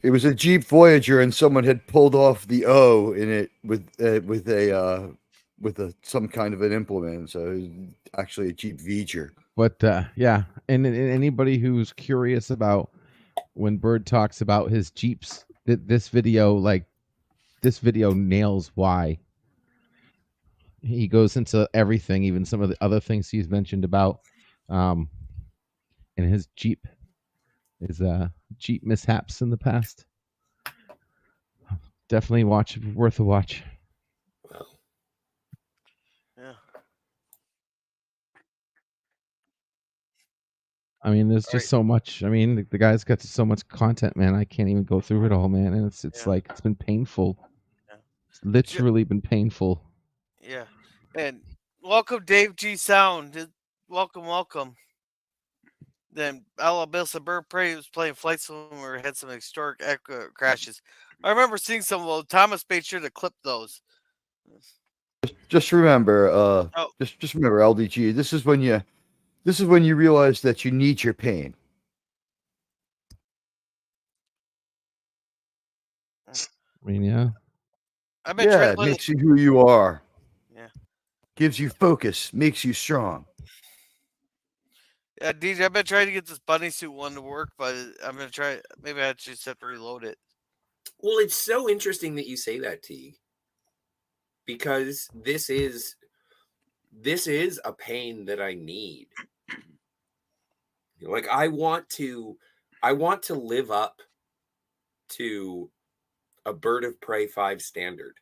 It was a Jeep Voyager, and someone had pulled off the O in it with some kind of an implement. So it was actually a Jeep Voyager. But yeah, and anybody who's curious about when Bird talks about his Jeeps, this video nails why. He goes into everything, even some of the other things he's mentioned about in his Jeep, his Jeep mishaps in the past. Definitely worth a watch. Yeah. I mean, there's just so much. I mean, the guy's got so much content, man. I can't even go through it all, man. And it's like it's been painful. Yeah. It's literally been painful. Yeah, and welcome Dave G Sound. Welcome. Then Alabama Birdoprey was playing Flight Swimmer, had some historic crashes. I remember seeing some of those. Thomas made sure to clip those. Just remember, just remember, LDG. This is when you This is when you realize that you need your pain. I mean, yeah. I've been trying Yeah, to it play. makes you who you are. Yeah. Gives you focus, makes you strong. Yeah, DJ, I've been trying to get this bunny suit one to work, but I'm gonna try. Maybe I just have to reload it. Well, it's so interesting that you say that, T, because this is a pain that I need. Like I want to live up to a Bird of Prey 5 standard.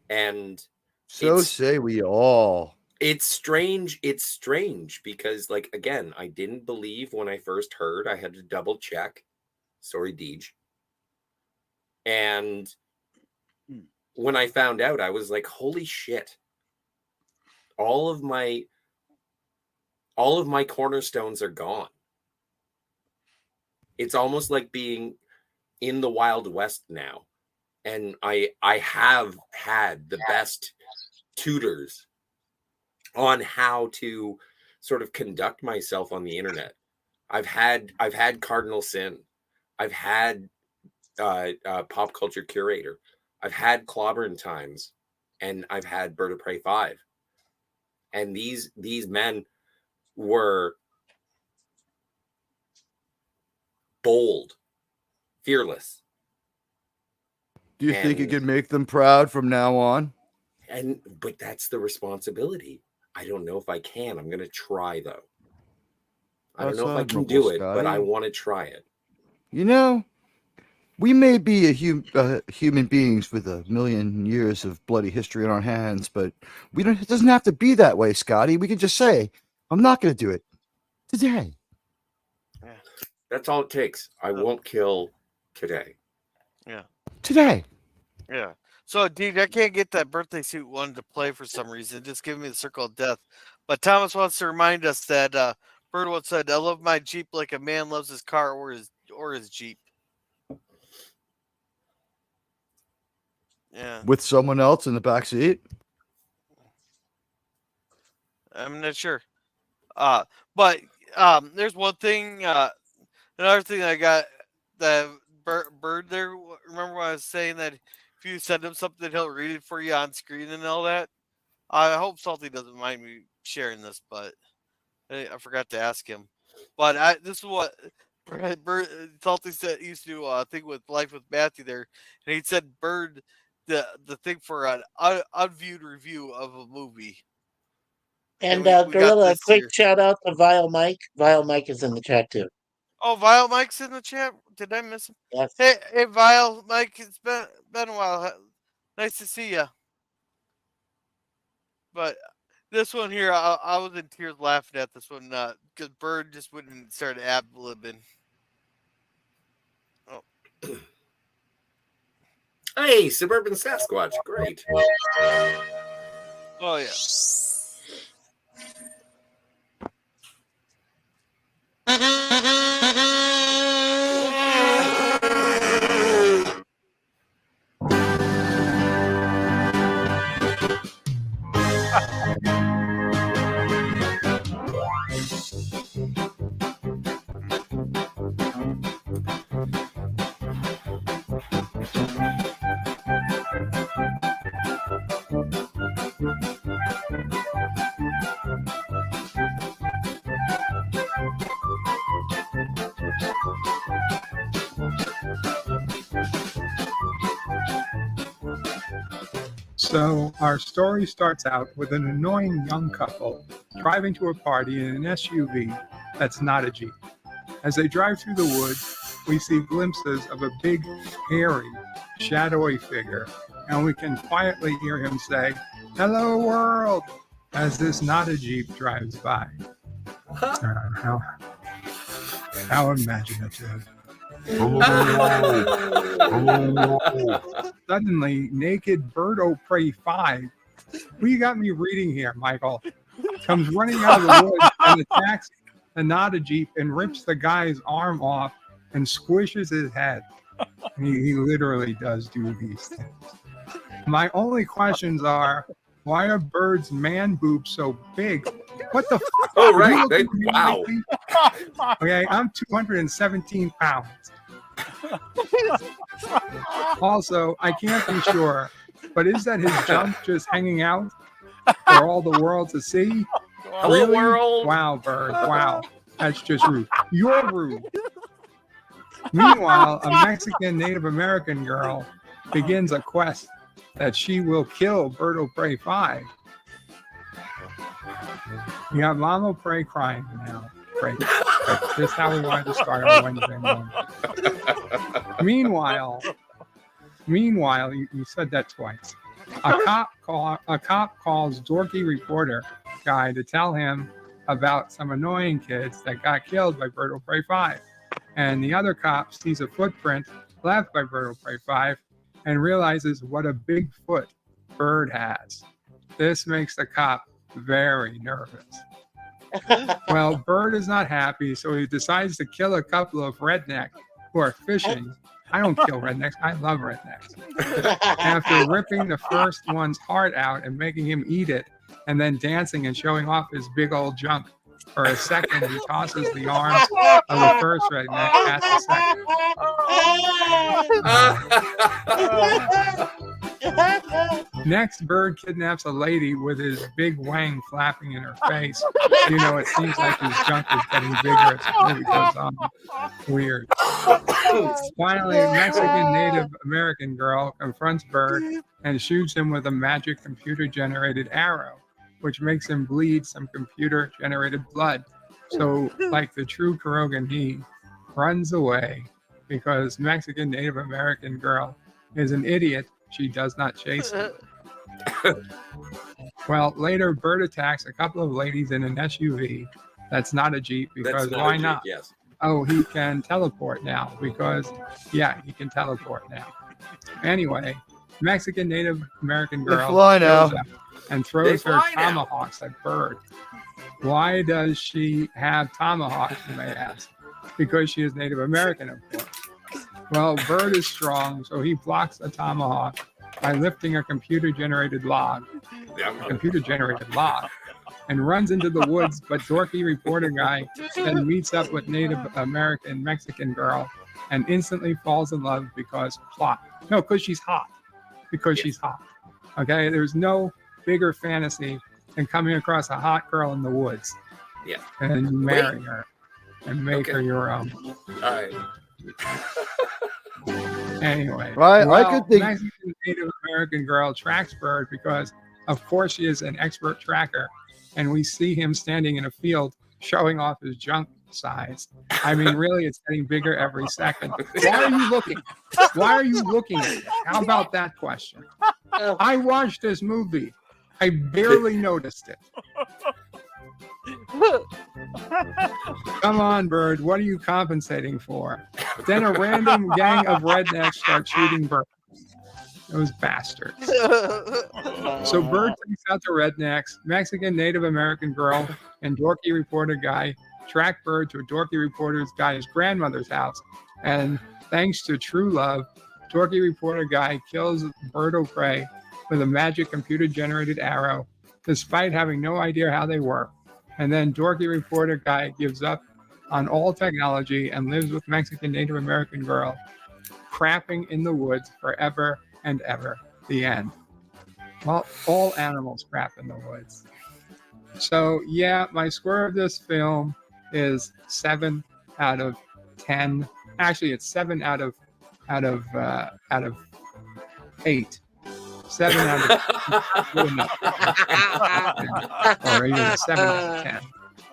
And So say we all. It's strange because, like, again, I didn't believe when I first heard. I had to double check. Sorry, Deej. And when I found out, I was like, holy shit. All of my cornerstones are gone. It's almost like being in the Wild West now. And I have had the best tutors on how to sort of conduct myself on the internet. I've had Cardinal Sin. I've had Pop Culture Curator. I've had Clobberin' Times, and I've had Birdoprey 5. And these men were bold, fearless. Do you think it could make them proud from now on? But that's the responsibility. I don't know if I can. I'm going to try, though. I don't know if I can do it, but I want to try it. You know, we may be human beings with a million years of bloody history on our hands, but it doesn't have to be that way, Scotty. We can just say, I'm not going to do it today. Yeah. That's all it takes. I won't kill today. Yeah. Today. Yeah. So, dude, I can't get that birthday suit one to play for some reason. Just give me the Circle of Death. But Thomas wants to remind us that Bird once said, "I love my Jeep like a man loves his car or his Jeep." Yeah. With someone else in the back seat? I'm not sure. But there's one thing. Another thing I got that Bird there. Remember when I was saying that if you send him something, he'll read it for you on screen and all that. I hope Salty doesn't mind me sharing this, but I forgot to ask him. But this is what Salty said. He used to do a thing with Life with Matthew there, and he said Bird the thing for an unviewed review of a movie. And we got Gorilla, a this quick here. shout out to Vile Mike. Vile Mike is in the chat too. Oh, Vile Mike's in the chat. Did I miss him? Yes. Hey, Vile Mike. It's been a while. Nice to see you. But this one here, I was in tears laughing at this one because Bird just went and started ad-libbing. Oh. Hey, Suburban Sasquatch, great. Oh, yeah. So our story starts out with an annoying young couple driving to a party in an SUV that's not a Jeep. As they drive through the woods, we see glimpses of a big, hairy, shadowy figure, and we can quietly hear him say, "Hello, world," as this not a Jeep drives by. How imaginative. Suddenly, naked Birdoprey 5. What you got me reading here, Michael? Comes running out of the woods and attacks the Nada Jeep and rips the guy's arm off and squishes his head. He literally does do these things. My only questions are, why are Bird's man boobs so big What the? Oh, Are you right. looking at me Wow. lately? Okay, I'm 217 pounds. Also, I can't be sure, but is that his junk just hanging out for all the world to see? Hello, Really? world. Wow, Bird. Wow. That's just rude. You're rude. Meanwhile, a Mexican Native American girl begins a quest that she will kill Birdoprey 5. You got Mama Prey crying now. Great. That's just how we wanted to start our Wednesday morning. Meanwhile, you said that twice. A cop calls dorky reporter guy to tell him about some annoying kids that got killed by Birdoprey 5. And the other cop sees a footprint left by Birdoprey 5 and realizes what a big foot Bird has. This makes the cop very nervous. Well, Bird is not happy, so he decides to kill a couple of rednecks who are fishing. I don't kill rednecks. I love rednecks. After ripping the first one's heart out and making him eat it, and then dancing and showing off his big old junk. For a second, he tosses the arms of the first redneck at the second. Next, Bird kidnaps a lady with his big wang flapping in her face. You know, it seems like his junk is getting bigger as the movie goes on. Weird. Finally, a Mexican Native American girl confronts Bird and shoots him with a magic computer-generated arrow, which makes him bleed some computer-generated blood. So, like the true Kurogan, he runs away because Mexican Native American girl is an idiot. She does not chase him. Well, later, Bird attacks a couple of ladies in an SUV. That's not a Jeep because That's why a Jeep, not? Yes. Oh, he can teleport now because, yeah, he can teleport now. Anyway, Mexican Native American girl fly now. shows up and throws her tomahawks at Bird. Why does she have tomahawks, you may ask? Because she is Native American, of course. Well, Bird is strong, so he blocks the tomahawk by lifting a computer-generated log, and runs into the woods, but dorky reporter guy then meets up with Native American Mexican girl and instantly falls in love because plot. No, because she's hot. Because she's hot. Okay, there's no bigger fantasy than coming across a hot girl in the woods. Yeah. And marrying her and make her your own. All right. Anyway, Right, I well, could think- Mexican Native American girl tracks Bird because, of course, she is an expert tracker, and we see him standing in a field showing off his junk size. I mean, really, it's getting bigger every second. Why are you looking? Why are you looking at it? How about that question? I watched this movie. I barely noticed it. Come on, Bird. What are you compensating for? Then a random gang of rednecks start shooting Bird. Those bastards. So Bird takes out the rednecks, Mexican Native American girl, and dorky reporter guy track Bird to a dorky reporter guy's grandmother's house. And thanks to true love, dorky reporter guy kills Birdoprey with a magic computer-generated arrow, despite having no idea how they work. And then dorky reporter guy gives up on all technology and lives with Mexican Native American girl, crapping in the woods forever and ever. The end. Well, all animals crap in the woods. So yeah, my score of this film is 7 out of 10. Actually, it's 7 out of 8. 7 out of good enough. Or even 7 out of 10.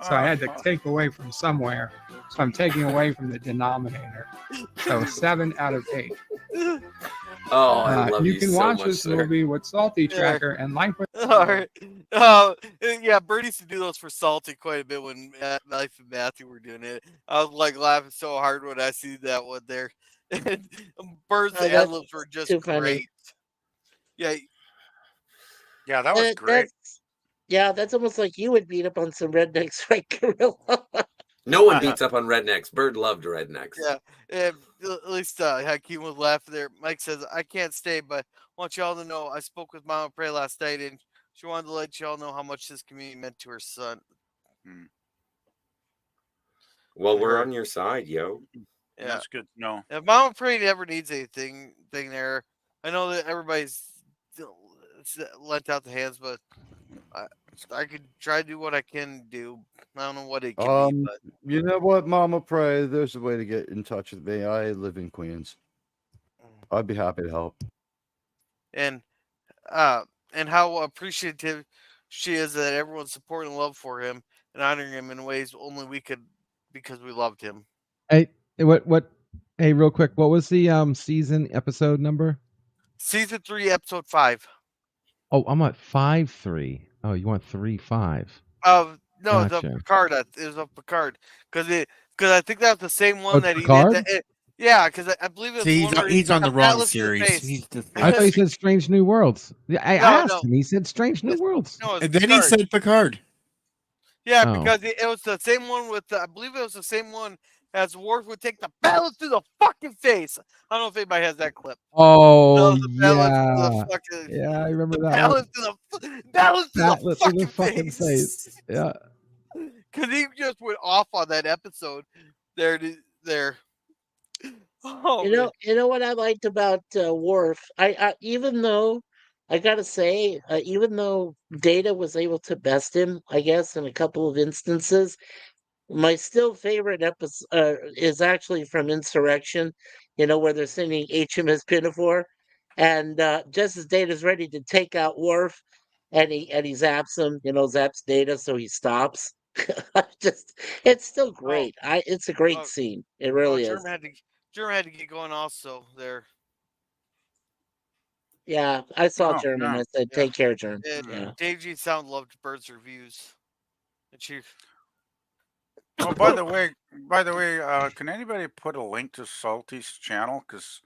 So I had to take away from somewhere. So I'm taking away from the denominator. So 7 out of 8. Oh, I love you can so watch much, this sir. movie with Salty Tracker and like with. All right. Yeah, Bert used to do those for Salty quite a bit when Life and Matthew were doing it. I was like laughing so hard when I see that one there. And Bert's Oh, ad that's libs were just too funny. great. Yeah. Yeah, that was great. That's almost like you would beat up on some rednecks, right, Gorilla? No one beats up on rednecks. Bird loved rednecks. Yeah, and at least Hakeem was laughing there. Mike says, I can't stay, but I want y'all to know I spoke with Mama Prey last night, and she wanted to let y'all know how much this community meant to her son. Well, we're on your side, yo. Yeah. That's good to know. If Mama Prey ever needs anything there, I know that everybody's lent out the hands, but I could try to do what I can do. I don't know what it can be, but You know what, Mama Pray? There's a way to get in touch with me. I live in Queens. I'd be happy to help. and how appreciative she is that everyone's supporting and love for him and honoring him in ways only we could because we loved him. Hey, what? Hey, real quick, what was the season episode number? Season 3, episode 5. Oh, I'm at 5-3. Oh, you want 3-5? No, Gotcha. it's a Picard. It was a Picard because I think that's the same one Oh, that he Picard? did. Yeah, because I believe it's See, one where he's on the got wrong Atlas in the series. face. He's just I thought he said Strange New Worlds. I No, asked no. him. He said Strange New Worlds. No, it's and then he Picard. said Picard. Yeah, Oh. because it was the same one with I believe it was the same one as Worf would take the balance to the fucking face. I don't know if anybody has that clip. Oh, The balance to yeah. the fucking, Yeah, I remember the that balance one. to the balance to That the lit fucking, to the fucking face. Yeah. Because he just went off on that episode. There. Oh, man. You know what I liked about Worf. I even though I gotta say, even though Data was able to best him, I guess in a couple of instances, my still favorite episode is actually from Insurrection. You know where they're sending HMS Pinafore, and just as Data's ready to take out Worf, and he zaps him. You know, zaps Data, so he stops. Just, it's still great. It's a great scene. It really is. German had to get going also there. Yeah, I saw Oh, German. no. I said, Yeah. "Take care, German." And Yeah. Dave G. Sound loved Bird's reviews. And she, Oh, by the way, can anybody put a link to Salty's channel? Because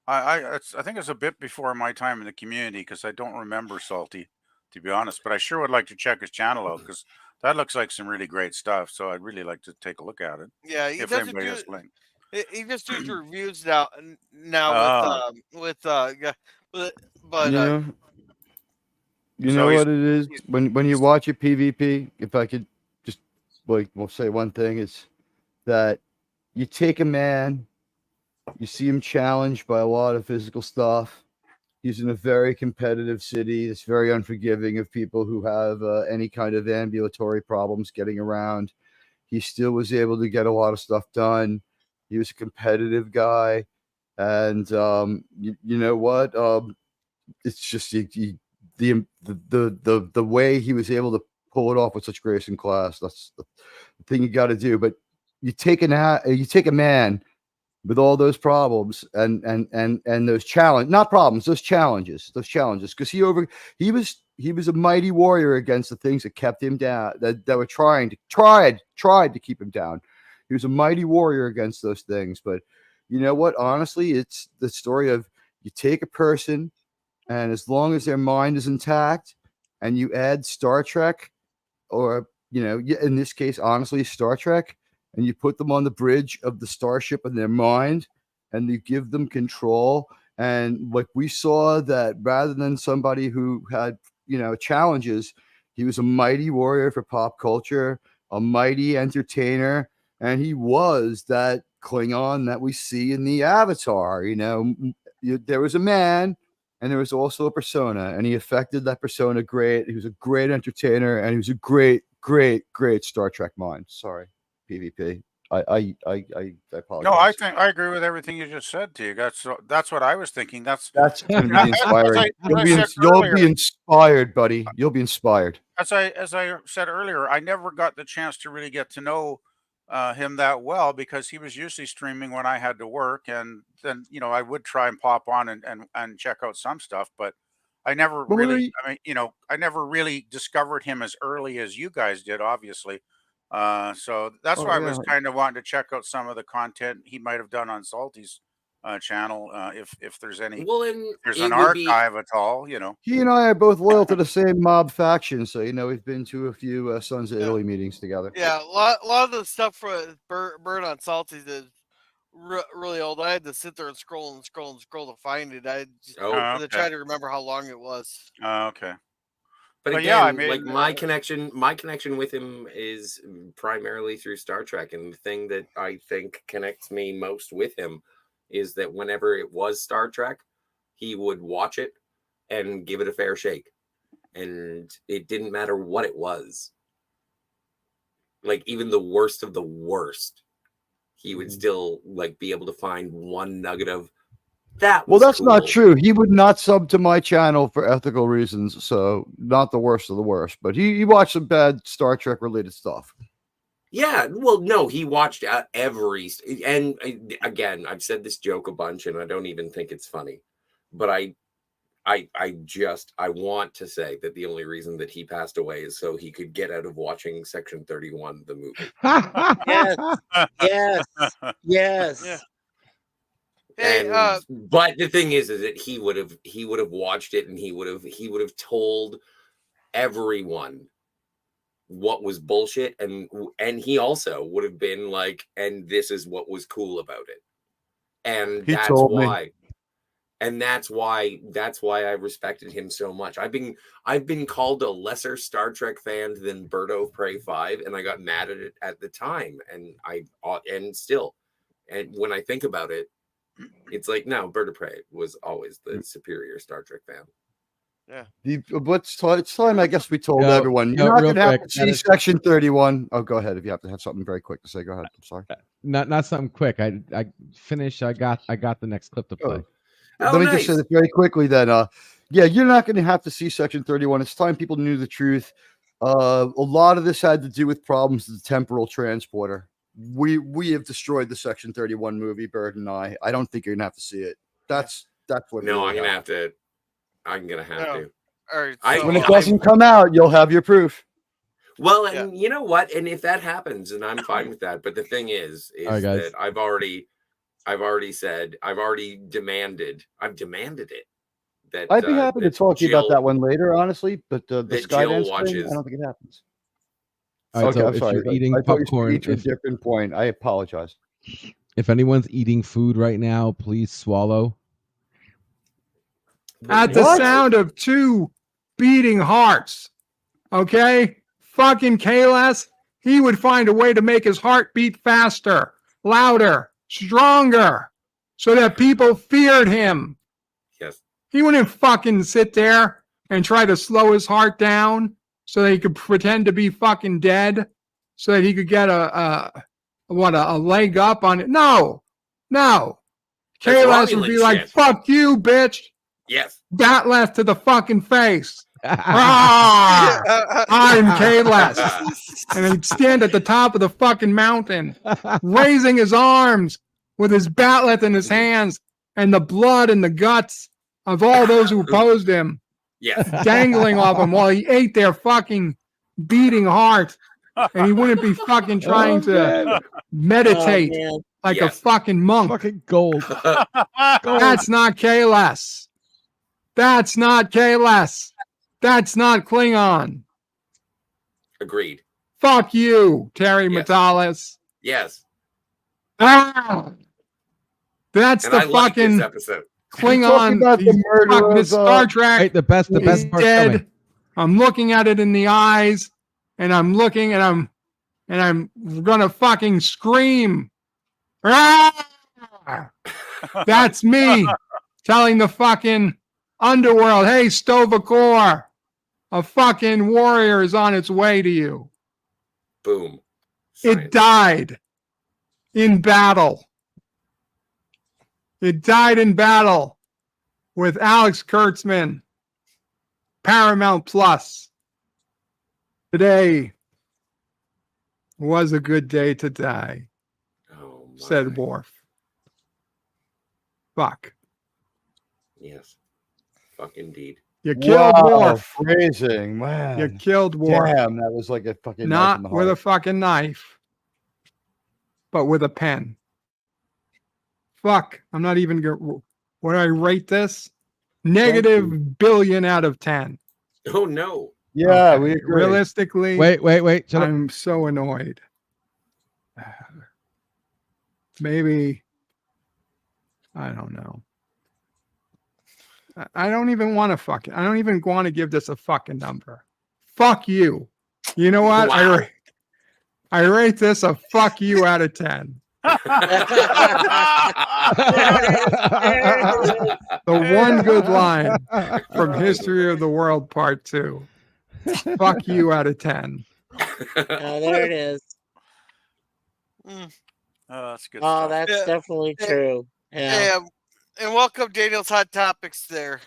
I think it's a bit before my time in the community because I don't remember Salty, to be honest. But I sure would like to check his channel out because that looks like some really great stuff. So I'd really like to take a look at it. yeah, he If doesn't anybody do. has a link. He just does reviews now. Oh. Yeah, but You know, you So know he's- what it is when you watch a PvP. If I could just we'll say one thing, it's that you take a man, you see him challenged by a lot of physical stuff. He's in a very competitive city. It's very unforgiving of people who have any kind of ambulatory problems getting around. He still was able to get a lot of stuff done. He was a competitive guy, and you know what? It's just the way he was able to pull it off with such grace and class. That's the thing you got to do. But you take a man with all those problems and those those challenges, because he was a mighty warrior against the things that kept him down, that were tried to keep him down. He was a mighty warrior against those things. But you know what? Honestly, it's the story of you take a person, and as long as their mind is intact, and you add Star Trek, or in this case, honestly, Star Trek, and you put them on the bridge of the starship in their mind, and you give them control. And like we saw that rather than somebody who had, challenges, he was a mighty warrior for pop culture, a mighty entertainer, and he was that Klingon that we see in the Avatar. There was a man and there was also a persona, and he affected that persona great. He was a great entertainer, and he was a great Star Trek mind. Sorry, PvP. I apologize. No, I think I agree with everything you just said, to you. That's what I was thinking. That's going to be inspiring. You'll be inspired, buddy. You'll be inspired. As I said earlier, I never got the chance to really get to know him that well because he was usually streaming when I had to work, and then I would try and pop on and check out some stuff, but I never really. I never really discovered him as early as you guys did, obviously. So that's why I was kind of wanting to check out some of the content he might have done on Salty's channel, if there's any. Well, there's an archive at all, He and I are both loyal to the same mob faction, so we've been to a few Sons of Italy meetings together. Yeah, a lot of the stuff for Bird on Salty is really old. I had to sit there and scroll to find it. I just had to try to remember how long it was. Okay. But But again, yeah, I mean, like my connection with him is primarily through Star Trek, and the thing that I think connects me most with him is that whenever it was Star Trek, he would watch it and give it a fair shake, and it didn't matter what it was. Like even the worst of the worst, he would still like be able to find one nugget of that. Well, Was that's not cool. true. He would not sub to my channel for ethical reasons, so not the worst of the worst. But he watched some bad Star Trek related stuff. Yeah, well, no, he watched every, and again, I've said this joke a bunch, and I don't even think it's funny, but I want to say that the only reason that he passed away is so he could get out of watching Section 31, the movie. Yes. Yes. Yeah. Hey, And but the thing is that he would have watched it, and he would have told everyone what was bullshit, and he also would have been like, and this is what was cool about it, and He that's told me. why. And that's why I respected him so much. I've been called a lesser Star Trek fan than Birdoprey 5, and I got mad at it at the time, and when I think about it, it's like, no, Birdoprey was always the superior Star Trek fan. Yeah. It's time, I guess we told everyone. You're not going to have to see Section 31. Oh, go ahead. If you have to have something very quick to say, go ahead. I'm sorry. Not something quick. I finished. I got the next clip to play. Let me just say this very quickly then. Yeah, you're not going to have to see Section 31. It's time people knew the truth. A lot of this had to do with problems with the temporal transporter. We have destroyed the Section 31 movie, Bird and I. I don't think you're going to have to see it. That's what. No, really I'm gonna happened. have to. I'm gonna have to. All right, When it doesn't come out, you'll have your proof. Well, and you know what? And if that happens, and I'm fine with that. But the thing is right, that I've already demanded it. That I'd be happy to talk to you about that one later, honestly. But the that Skydance Jill thing, watches. I don't think it happens. All right, Okay, so I'm if sorry. you're eating I thought you popcorn, reached a different point. I apologize. If anyone's eating food right now, please swallow. At the sound of 2 beating hearts, okay? Fucking Kalas, he would find a way to make his heart beat faster, louder, stronger, so that people feared him. Yes. He wouldn't fucking sit there and try to slow his heart down so that he could pretend to be fucking dead, so that he could get a leg up on it. No. That's Kalas would be Romulan like, shit. fuck you, bitch. Yes. Bat left to the fucking face. I'm Kalas. And he'd stand at the top of the fucking mountain, raising his arms with his bat'leth in his hands and the blood and the guts of all those who opposed him Yes. dangling off him while he ate their fucking beating heart. And he wouldn't be fucking trying to meditate like a fucking monk. Fucking gold. That's not Kalas. That's not Kalas. That's not Klingon. Agreed. Fuck you, Terry Metalis. Yes. Ah! That's And the I like this fucking episode. Klingon. about the He's murder fucking of, Star Trek. Right, the best He's part's dead. coming. I'm looking at it in the eyes, and I'm looking, and I'm gonna fucking scream. Ah! That's me telling the fucking underworld, hey, Stovacor, a fucking warrior is on its way to you. Boom. It died in battle. It died in battle with Alex Kurtzman, Paramount Plus. Today was a good day to die, said Worf. Fuck. Yes. Fuck indeed. You killed Worf. Phrasing, man. You killed Worf. Damn, that was like a fucking knife in Not the with a heart. fucking knife, but with a pen. Fuck. I'm not even going. What do I rate this? Negative billion out of 10. Oh no. Yeah, Okay, we agree. Realistically, Wait. Shut up. I'm so annoyed. Maybe, I don't know. I don't even want to I don't even want to give this a fucking number. fuck you. You know what? Wow. I rate this a fuck you out of 10. The one good line from History of the World Part 2. Fuck you out of 10. There it is. Mm. Oh, that's good Oh, stuff. that's Yeah. definitely true. Yeah. Hey, and welcome Daniel's Hot Topics there.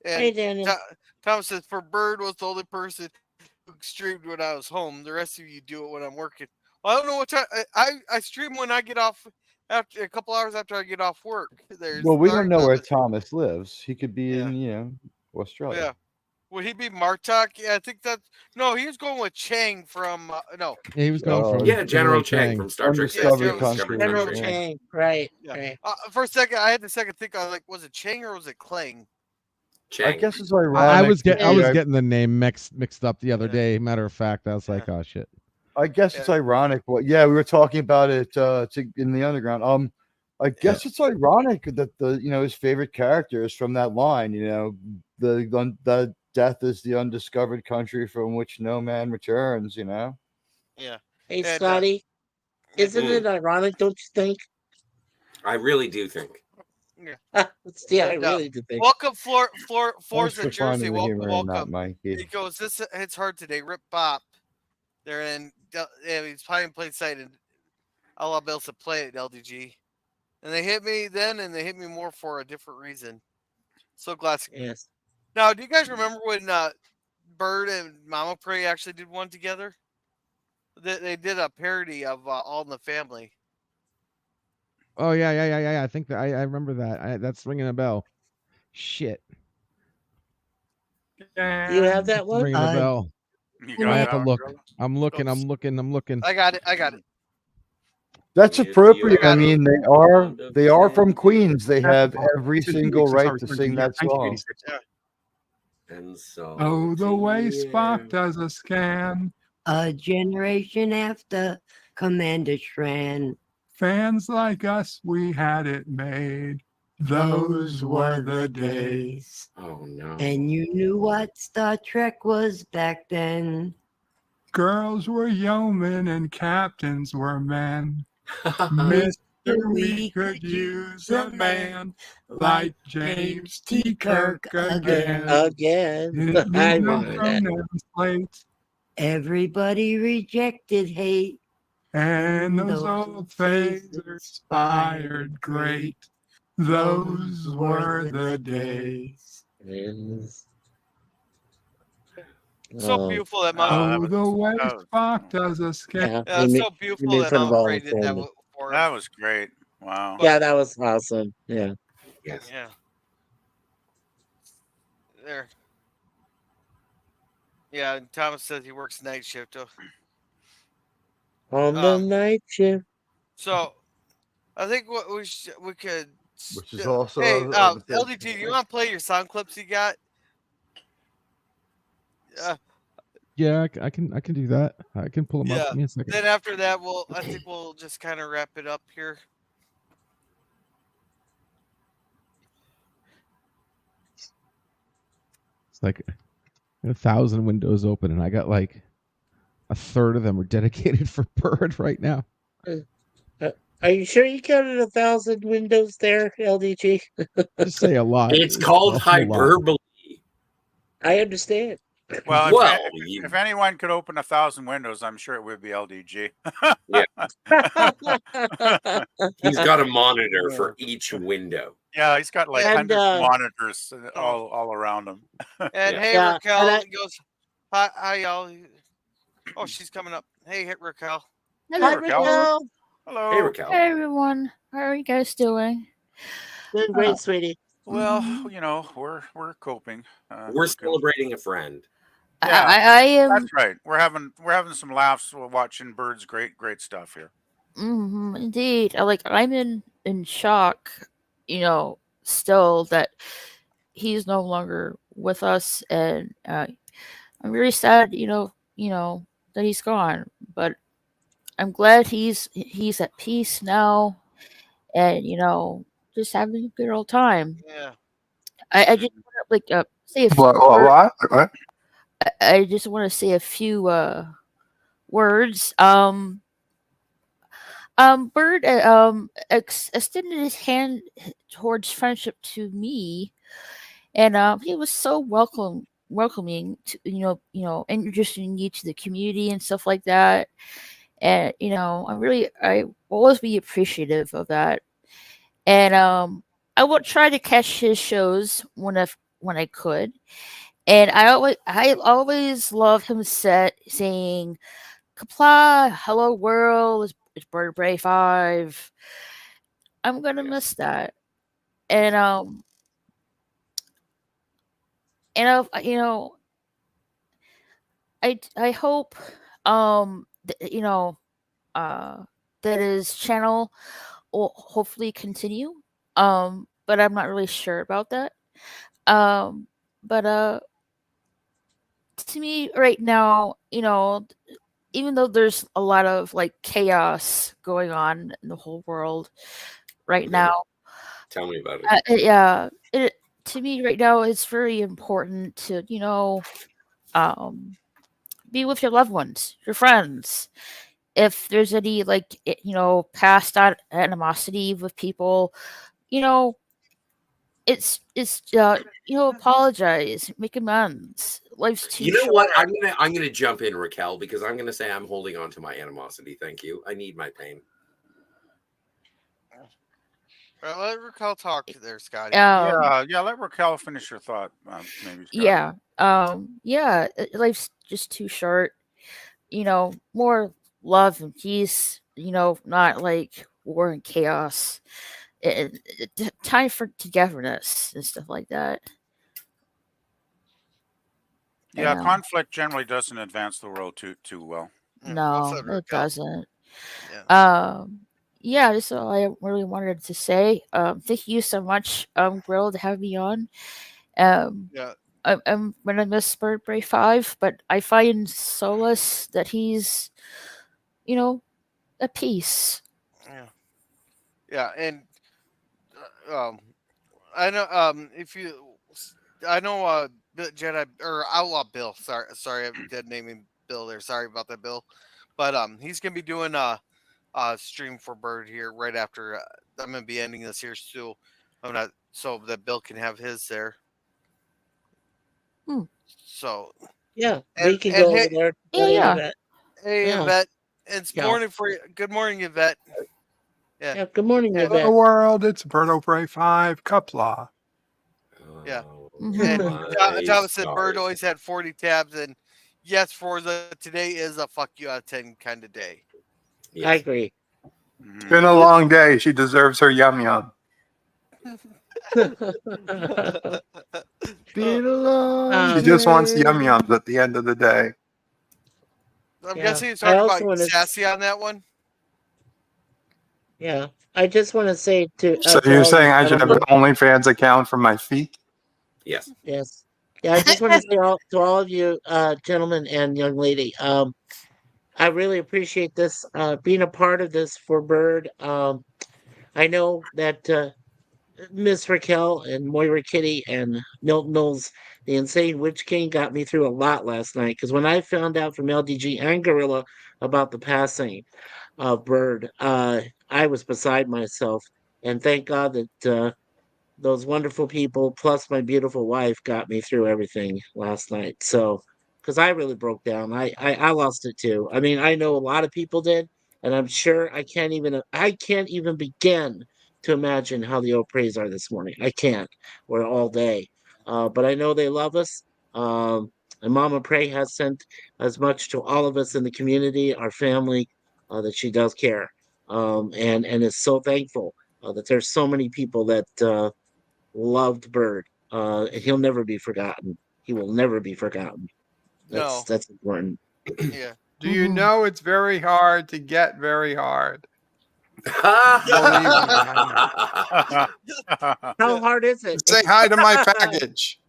And Hey, Daniel. Thomas says, for Bird was the only person who streamed when I was home. The rest of you do it when I'm working. Well, I don't know what time. I stream when I get off, after a couple hours after I get off work. Well, we Sorry, don't know where Thomas. Thomas lives. He could be Yeah. in, Australia. Yeah. Would he be Martok? Yeah, I think that's no. He was going with Chang from Yeah, he was going from Yeah, General Chang from Star Trek. Undiscovered Yes, Country. General yeah. Chang. Right. Yeah. Right. For a second, I had the second think. I was like, was it Chang or was it Klang? Chang. I guess it's ironic. I was that- getting the name mixed up the other day. Matter of fact, I was like, oh shit. I guess it's ironic. Well, yeah, we were talking about it in the underground. I guess it's ironic that his favorite character is from that line. The death is the undiscovered country from which no man returns. Yeah. Hey, And, Scotty, isn't it ironic? Don't you think? I really do think. Yeah, I And, really do think. Welcome, Forza Thanks for Jersey. finding the Welcome, humor in that, welcome. Mikey. He goes, this hits hard today. Rip Bop. They're in. He's probably in plain sight, and I'll be able to play it LDG. And they hit me then, and they hit me more for a different reason. So glad. Yes. Now, do you guys remember when Bird and Mama Prey actually did one together? They did a parody of All in the Family. Oh yeah. I think that I remember that. That's ringing a bell. Shit. You have that one? Ringing a bell. You I got have to that, look. girl? I'm looking. I got it. That's appropriate. I mean, they are from Queens. They have every single right to sing that song. And so. Oh, the way Spock does a scan. A generation after Commander Shran. Fans like us, we had it made. Those were the days. Oh no. And you knew what Star Trek was back then. Girls were yeomen and captains were men. Mister, we could use a man like James T. Kirk again. Again. I remember that. Everybody rejected hate. And those old phasers fired great. Those were the days. So beautiful that Mama. Oh, the way Spock does a scan. Yeah, it's so beautiful that Mama Prey did that for him. That was great. Wow. Yeah, that was awesome. Yeah. Yes. Yeah. There. Yeah, and Thomas says he works night shift. On the night shift. So, I think what we could. Which is also. Hey, LDT, do you want to play your sound clips you got? Yeah, I can do that. I can pull them up. Give me a second. Then after that, I think we'll just kind of wrap it up here. It's like 1,000 windows open, and I got like a third of them are dedicated for Bird right now. Are you sure you counted 1,000 windows there, LDG? Just say a lot. It's called hyperbole. I understand. Well, Well, if anyone could open 1,000 windows, I'm sure it would be LDG. He's got a monitor for each window. Yeah, he's got like And, hundreds of monitors all around him. And hey, Yeah, Raquel and goes, hi, y'all. Oh, she's coming up. Hey, Raquel. Hi, Raquel. Hello. Hey, Raquel. Hey everyone, how are you guys doing? Doing great, sweetie. Well, we're coping. We're celebrating a friend. Yeah, I am. That's right. We're having some laughs while watching Bird's great stuff here. Indeed, I'm in shock. Still that he's no longer with us, and I'm very sad. That he's gone, but I'm glad he's at peace now, and just having a good old time. Yeah. I just want to say a few What? I just want to say a few words. Bird extended his hand towards friendship to me, and he was so welcoming to introducing me to the community and stuff like that. And I always be appreciative of that. And I will try to catch his shows when I could. And I always love him saying Kapla, hello world, it's Birdoprey 5. I'm gonna miss that. And I hope that his channel will hopefully continue. But I'm not really sure about that. But to me right now, even though there's a lot of like chaos going on in the whole world right now, Tell me about it. yeah, to me right now it's very important to be with your loved ones, your friends. If there's any past animosity with people, you know, it's apologize, make amends. Life's too You know short. what? I'm gonna jump in, Raquel, because I'm gonna say I'm holding on to my animosity. Thank you. I need my pain. Let Raquel talk there, Scotty. Yeah, let Raquel finish her thought. Maybe Scotty. Life's just too short. More love and peace. Not like war and chaos. Time for togetherness and stuff like that. Yeah, conflict generally doesn't advance the world too well. No, it doesn't. Yeah. That's all I really wanted to say. Thank you so much, Grill, to have me on. Yeah. I'm gonna miss Birdoprey 5, but I find solace that he's, at peace. Yeah, and I know I know Jedi or Outlaw Bill. Sorry, I'm dead naming Bill there. Sorry about that, Bill. But he's gonna be doing a stream for Bird here right after I'm gonna be ending this here soon. I'm not so that Bill can have his there. So Yeah, we can go over there. Yeah. Hey, Yeah. Yvette. It's Yeah. morning for you. Good morning, Yvette. Yeah. Good morning, Yeah. Yvette. Hello, world. It's Birdoprey 5 Cupla. Yeah. Mhm. And Thomas said Bird always had 40 tabs, and yes, Forza, today is a fuck you out of 10 kind of day. I agree. It's been a long day. She deserves her yum yum. She just wants yum yums at the end of the day. I'm Yeah. guessing he's I talking also about wanna- sassy on that one. Yeah, I just want to say to. So to you're all saying you I should have an gentlemen- OnlyFans account for my feet? Yes. Yes. Yeah, I just want to say to all of you, gentlemen and young lady, I really appreciate this, being a part of this for Bird. I know that Miss Raquel and Moira Kitty and Milton Knowles, the Insane Witch King, got me through a lot last night. Because when I found out from LDG and Gorilla about the passing of Bird, I was beside myself. And thank God that those wonderful people, plus my beautiful wife, got me through everything last night. So, because I really broke down, I lost it too. I mean, I know a lot of people did, and I'm sure I can't even begin to imagine how the O'Preys are this morning. I can't. We're all day, but I know they love us. And Mama Prey has sent as much to all of us in the community, our family, that she does care, and is so thankful that there's so many people that loved Bird. And he'll never be forgotten. He will never be forgotten. That's important. Yeah. Do you know it's very hard to get very hard? Believe me, I know. How hard is it? Say hi to my package.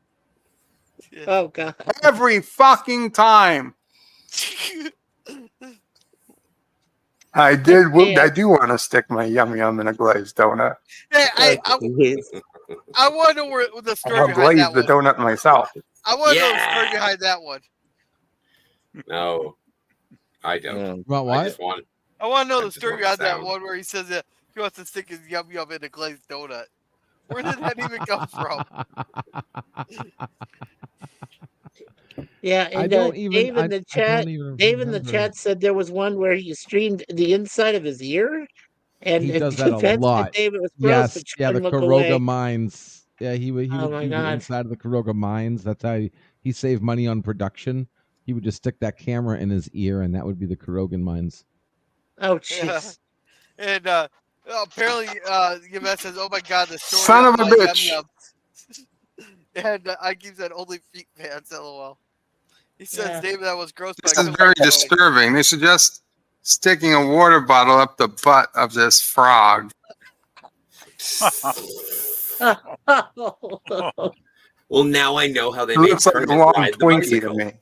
Oh God! Every fucking time. I do want to stick my yum yum in a glazed donut. Hey, I want to know where the story I'll behind glaze that the one. donut myself. I want to know the story behind that one. No, I don't. About I what? just want. I want to know I the just story want behind that sound. one where he says that he wants to stick his yum yum in a glazed donut. Where did that even come from? Yeah, I and don't even. Dave in the I chat, don't even Dave in the remember. chat said there was one where he streamed the inside of his ear, and He does that a Vince said lot. Dave it was gross, Yes, but you yeah, the couldn't look Karoga away. mines. Yeah, he would Oh my do the God. inside of the Karoga mines. That's how he saved money on production. He would just stick that camera in his ear, and that would be the Karogan mines. Oh Yeah. jeez. And apparently, Yvette says, "Oh my God, the story Son of of a my yum bitch. yum." And I keep saying, "Only feet fans." LOL. He says, Yeah. "David, that was gross." But This I is couldn't very look away." disturbing. They suggest sticking a water bottle up the butt of this frog. Well, now I know how they It made looks like a Kermit long ride the Twinkie to bicycle. me.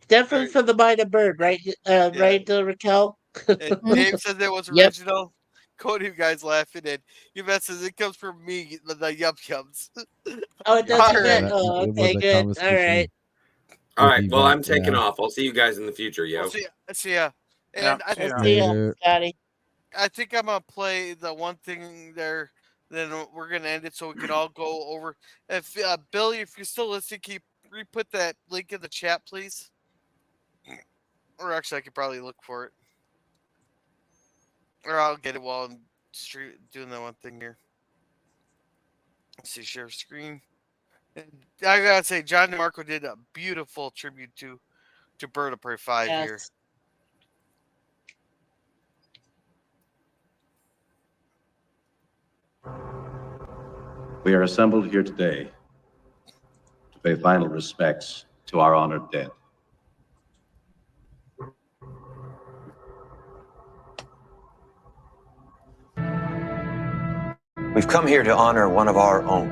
Definitely for the mind of bird, right? Right, Raquel? And Dave says it was Yep. original. Cody, you guys laughing, and Yvette says it comes from me, the yum yums. Oh, it does All Yvette. right. Oh, It was okay, a good. All conversation right. All with right. Well, Yvette, I'm taking yeah. off. I'll see you guys in the future, yo. See ya. And I We'll think see ya, Later. Scotty. I'm gonna play the one thing there. Then we're gonna end it so we can all go over. If Billy, if you're still listening, can you re-put that link in the chat, please? Or actually, I could probably look for it, or I'll get it while I'm doing that one thing here. Let's see, share screen. And I gotta say, John DeMarco did a beautiful tribute to Birdoprey 5 here. Yes. We are assembled here today to pay final respects to our honored dead. We've come here to honor one of our own.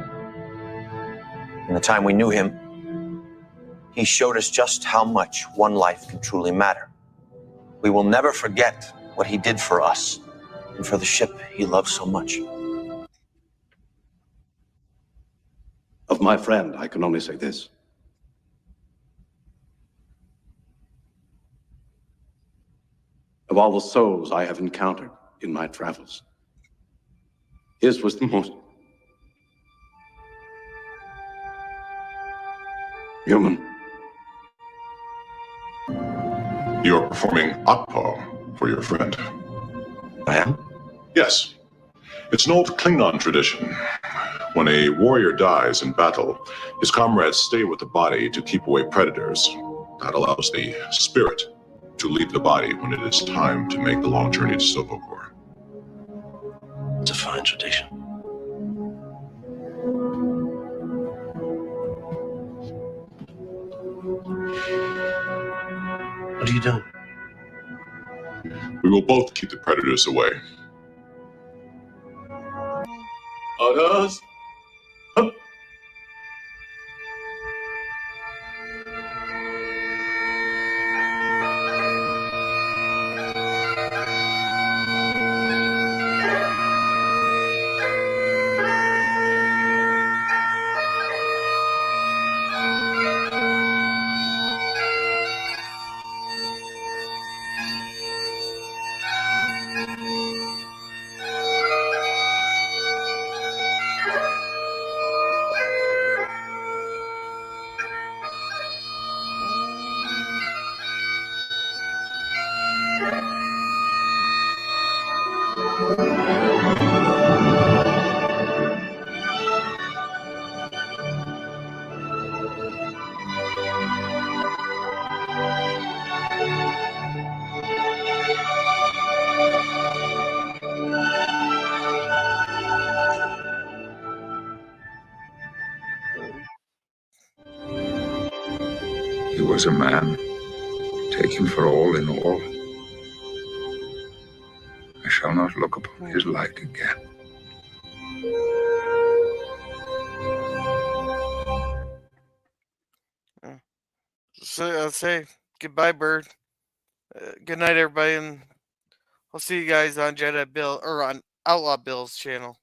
In the time we knew him, he showed us just how much one life can truly matter. We will never forget what he did for us and for the ship he loved so much. Of my friend, I can only say this. Of all the souls I have encountered in my travels, his was the most human. You're performing Ak'Voh for your friend. I am? Yes. It's an old Klingon tradition. When a warrior dies in battle, his comrades stay with the body to keep away predators. That allows the spirit to leave the body when it is time to make the long journey to Sovokor. It's a fine tradition. What are you doing? We will both keep the predators away. Others? He was a man, taken for all in all. I shall not look upon his like again. So I'll say goodbye, Bird. Good night, everybody, and I'll see you guys on Jedi Bill or on Outlaw Bill's channel.